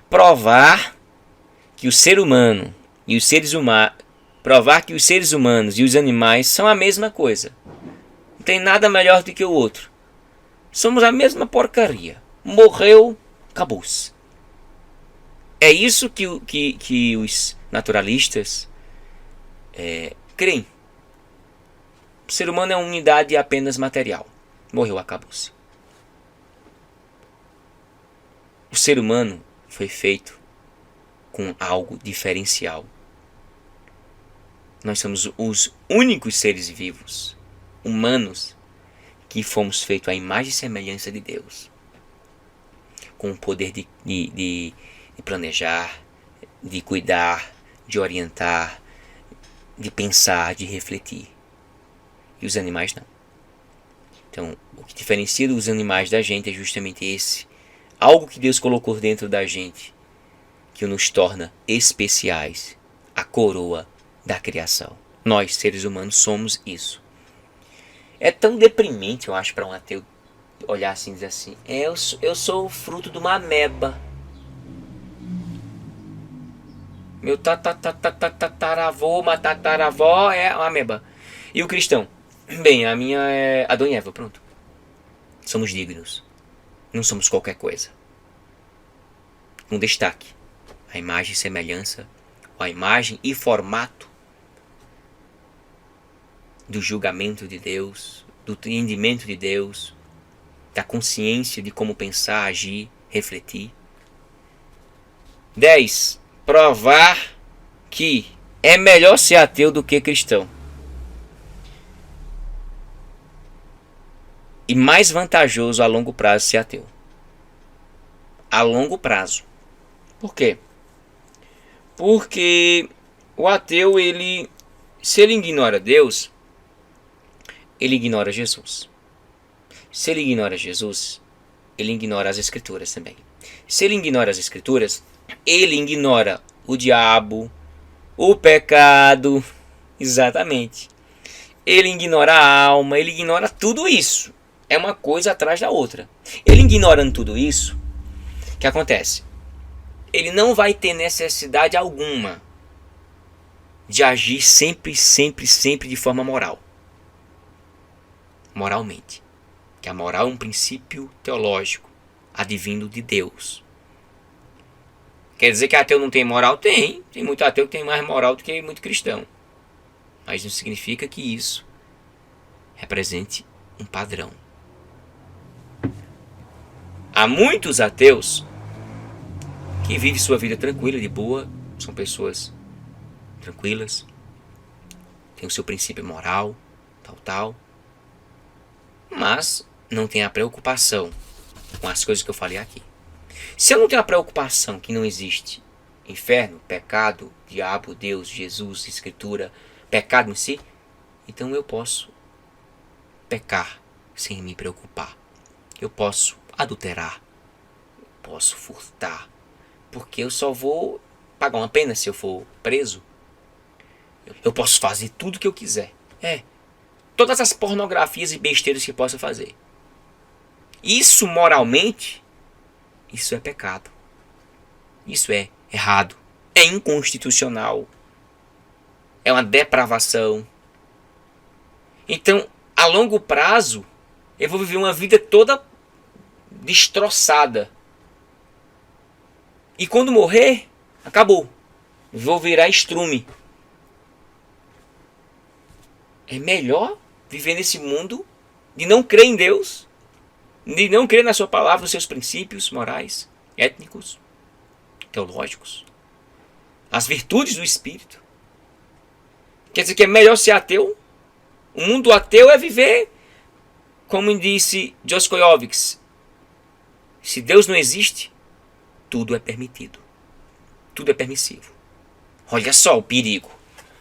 Provar que o ser humano e os seres humanos, provar que os seres humanos e os animais são a mesma coisa. Não tem nada melhor do que o outro. Somos a mesma porcaria. Morreu, acabou-se. É isso que os naturalistas creem. O ser humano é uma unidade apenas material. Morreu, acabou-se. O ser humano foi feito com algo diferencial. Nós somos os únicos seres vivos, humanos, que fomos feitos à imagem e semelhança de Deus. Com o poder de planejar, de cuidar, de orientar, de pensar, de refletir. E os animais não. Então, o que diferencia os animais da gente é justamente esse. Algo que Deus colocou dentro da gente, que nos torna especiais. A coroa da criação. Nós, seres humanos, somos isso. É tão deprimente, eu acho, para um ateu olhar assim e dizer assim: eu sou o fruto de uma ameba. Meu tataravô, uma tataravó é uma ameba. E o cristão? Bem, a minha é Adão e Eva, pronto. Somos dignos. Não somos qualquer coisa. Um destaque. A imagem e semelhança, a imagem e formato do julgamento de Deus, do entendimento de Deus, da consciência de como pensar, agir, refletir. 10. Provar que é melhor ser ateu do que cristão. E mais vantajoso a longo prazo ser ateu. A longo prazo. Por quê? Porque o ateu, se ele ignora Deus, ele ignora Jesus. Se ele ignora Jesus, ele ignora as Escrituras também. Se ele ignora as Escrituras, ele ignora o diabo, o pecado, exatamente. Ele ignora a alma, ele ignora tudo isso. É uma coisa atrás da outra. Ele ignorando tudo isso, o que acontece? Ele não vai ter necessidade alguma de agir sempre de forma moral. Moralmente. Que a moral é um princípio teológico, advindo de Deus. Quer dizer que ateu não tem moral? Tem. Tem muito ateu que tem mais moral do que muito cristão. Mas não significa que isso represente um padrão. Há muitos ateus que vivem sua vida tranquila, de boa, são pessoas tranquilas, têm o seu princípio moral, tal, mas não tem a preocupação com as coisas que eu falei aqui. Se eu não tenho a preocupação que não existe inferno, pecado, diabo, Deus, Jesus, Escritura, pecado em si, então eu posso pecar sem me preocupar. Eu posso adulterar, eu posso furtar, porque eu só vou pagar uma pena se eu for preso. Eu posso fazer tudo o que eu quiser. Todas as pornografias e besteiras que eu possa fazer. Isso moralmente, isso é pecado. Isso é errado. É inconstitucional. É uma depravação. Então, a longo prazo, eu vou viver uma vida toda destroçada. E quando morrer, acabou. Vou virar estrume. É melhor viver nesse mundo de não crer em Deus, de não crer na sua palavra, nos seus princípios morais, étnicos, teológicos, as virtudes do Espírito. Quer dizer que é melhor ser ateu? O mundo ateu é viver, como disse Dostoiévski, se Deus não existe, tudo é permitido. Tudo é permissivo. Olha só o perigo.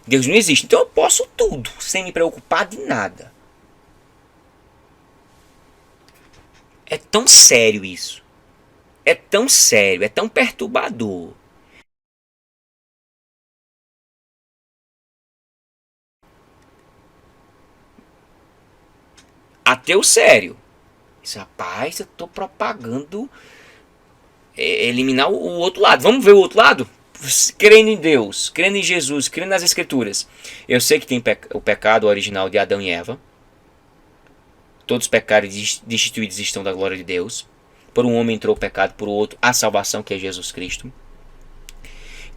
Deus não existe, então eu posso tudo, sem me preocupar de nada. É tão sério isso. É tão sério, é tão perturbador. ateu sério. Diz, rapaz, eu estou propagando eliminar o outro lado. Vamos ver o outro lado? Crendo em Deus, crendo em Jesus, crendo nas Escrituras. Eu sei que tem o pecado original de Adão e Eva. Todos os pecados destituídos estão da glória de Deus. Por um homem entrou o pecado, por outro a salvação, que é Jesus Cristo.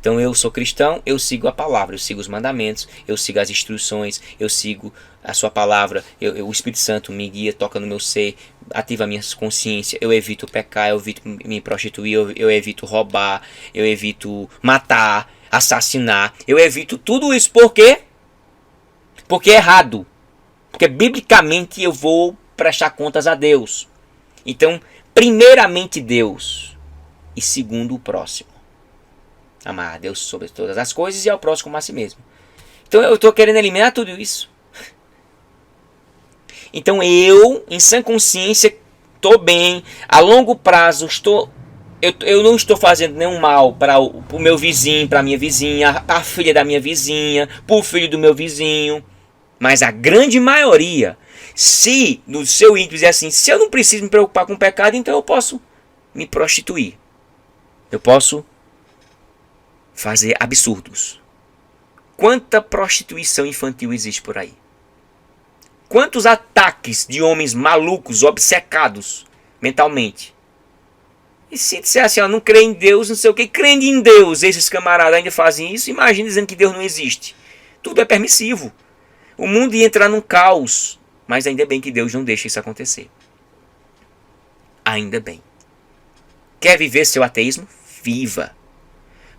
Então eu sou cristão, eu sigo a palavra, eu sigo os mandamentos, eu sigo as instruções, eu sigo a sua palavra, o Espírito Santo me guia, toca no meu ser, ativa a minha consciência, eu evito pecar, eu evito me prostituir, eu evito roubar, eu evito matar, assassinar, eu evito tudo isso. Por quê? Porque é errado. Porque biblicamente eu vou prestar contas a Deus. Então, primeiramente Deus e segundo o próximo. Amar a Deus sobre todas as coisas e ao próximo como a si mesmo. Então eu estou querendo eliminar tudo isso. Então eu, em sã consciência, estou bem. A longo prazo, eu não estou fazendo nenhum mal para o meu vizinho, para a minha vizinha, para a filha da minha vizinha, para o filho do meu vizinho. Mas a grande maioria, se no seu íntimo dizer assim, se eu não preciso me preocupar com o pecado, então eu posso me prostituir. Eu posso fazer absurdos. Quanta prostituição infantil existe por aí? Quantos ataques de homens malucos, obcecados mentalmente? E se disser assim, ó, não crê em Deus, não sei o que, crendo em Deus, esses camaradas ainda fazem isso, imagina dizendo que Deus não existe. Tudo é permissivo. O mundo ia entrar num caos, mas ainda bem que Deus não deixa isso acontecer. Ainda bem. Quer viver seu ateísmo? Viva.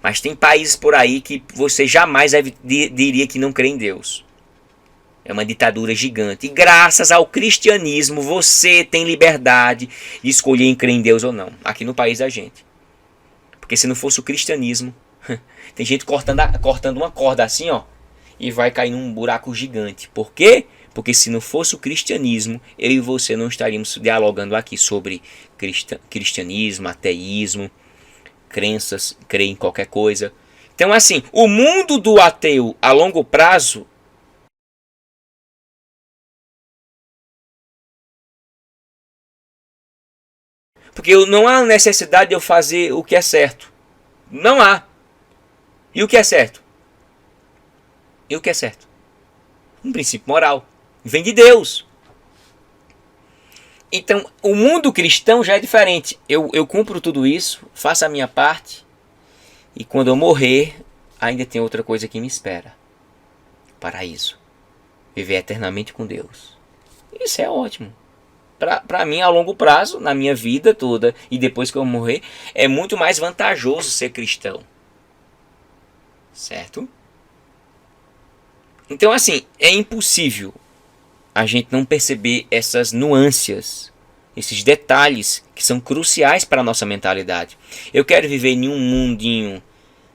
Mas tem países por aí que você jamais diria que não crê em Deus. É uma ditadura gigante. E graças ao cristianismo você tem liberdade de escolher em crer em Deus ou não. Aqui no país da gente. Porque se não fosse o cristianismo, tem gente cortando uma corda assim, ó, e vai cair num buraco gigante. Por quê? Porque se não fosse o cristianismo, eu e você não estaríamos dialogando aqui sobre cristianismo, ateísmo, crenças, crer em qualquer coisa. Então assim, o mundo do ateu a longo prazo porque não há necessidade de eu fazer o que é certo. Não há. E o que é certo? E o que é certo? Um princípio moral. Vem de Deus. Então, o mundo cristão já é diferente. Eu cumpro tudo isso, faço a minha parte, e quando eu morrer, ainda tem outra coisa que me espera. Paraíso. Viver eternamente com Deus. Isso é ótimo. Para mim, a longo prazo, na minha vida toda, e depois que eu morrer, é muito mais vantajoso ser cristão. Certo? Então, assim, é impossível a gente não perceber essas nuances, esses detalhes que são cruciais para a nossa mentalidade. Eu quero viver em um mundinho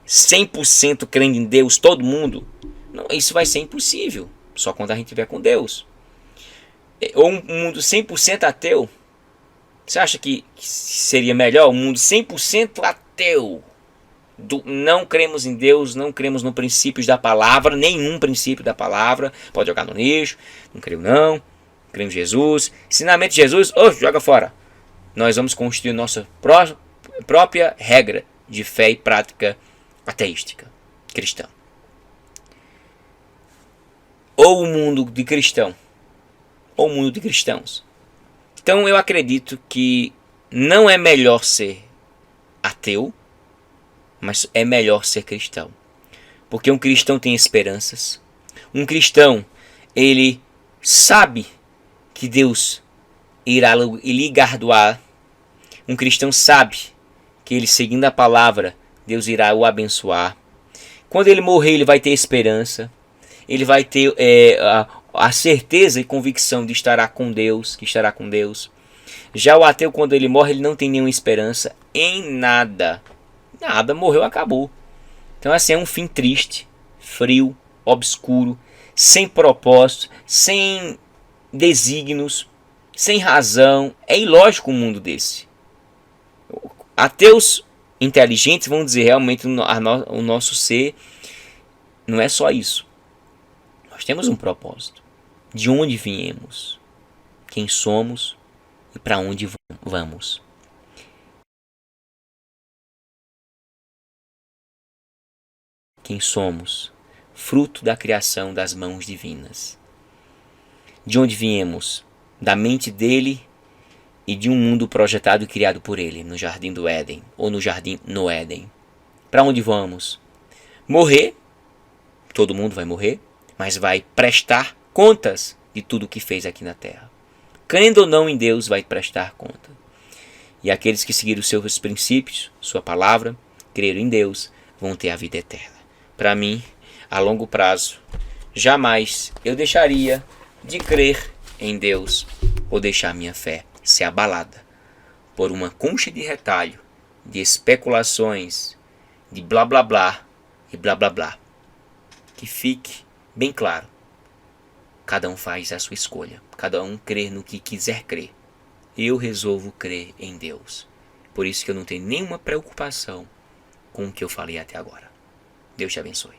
100% crendo em Deus, todo mundo. Não, isso vai ser impossível, só quando a gente estiver com Deus. Ou um mundo 100% ateu. Você acha que seria melhor um mundo 100% ateu? Não cremos em Deus, não cremos nos princípios da palavra, nenhum princípio da palavra, pode jogar no lixo, não creio não, creio em Jesus, ensinamento de Jesus, joga fora. Nós vamos construir nossa própria regra de fé e prática ateística, cristã. Ou o mundo de cristão, ou o mundo de cristãos. Então eu acredito que não é melhor ser ateu, mas é melhor ser cristão. Porque um cristão tem esperanças. Um cristão, ele sabe que Deus irá lhe guardar. Um cristão sabe que ele, seguindo a palavra, Deus irá o abençoar. Quando ele morrer, ele vai ter esperança. Ele vai ter a certeza e convicção de estará com Deus, que estará com Deus. Já o ateu, quando ele morre, ele não tem nenhuma esperança em nada. Nada, morreu, acabou. Então assim, é um fim triste, frio, obscuro, sem propósito, sem desígnios, sem razão. É ilógico um mundo desse. Ateus inteligentes vão dizer realmente o nosso ser não é só isso. Nós temos um propósito. De onde viemos? quem somos e para onde vamos. Quem somos, fruto da criação das mãos divinas. De onde viemos? Da mente dele e de um mundo projetado e criado por ele, no Jardim do Éden, ou no Jardim no Éden. Para onde vamos? Morrer, todo mundo vai morrer, mas vai prestar contas de tudo que fez aqui na Terra. Crendo ou não em Deus, vai prestar conta. E aqueles que seguiram os seus princípios, sua palavra, creram em Deus, vão ter a vida eterna. Para mim, a longo prazo, jamais eu deixaria de crer em Deus ou deixar minha fé ser abalada por uma concha de retalho de especulações, de blá blá blá e blá blá blá. Que fique bem claro, cada um faz a sua escolha, cada um crê no que quiser crer. Eu resolvo crer em Deus. Por isso que eu não tenho nenhuma preocupação com o que eu falei até agora. Deus te abençoe.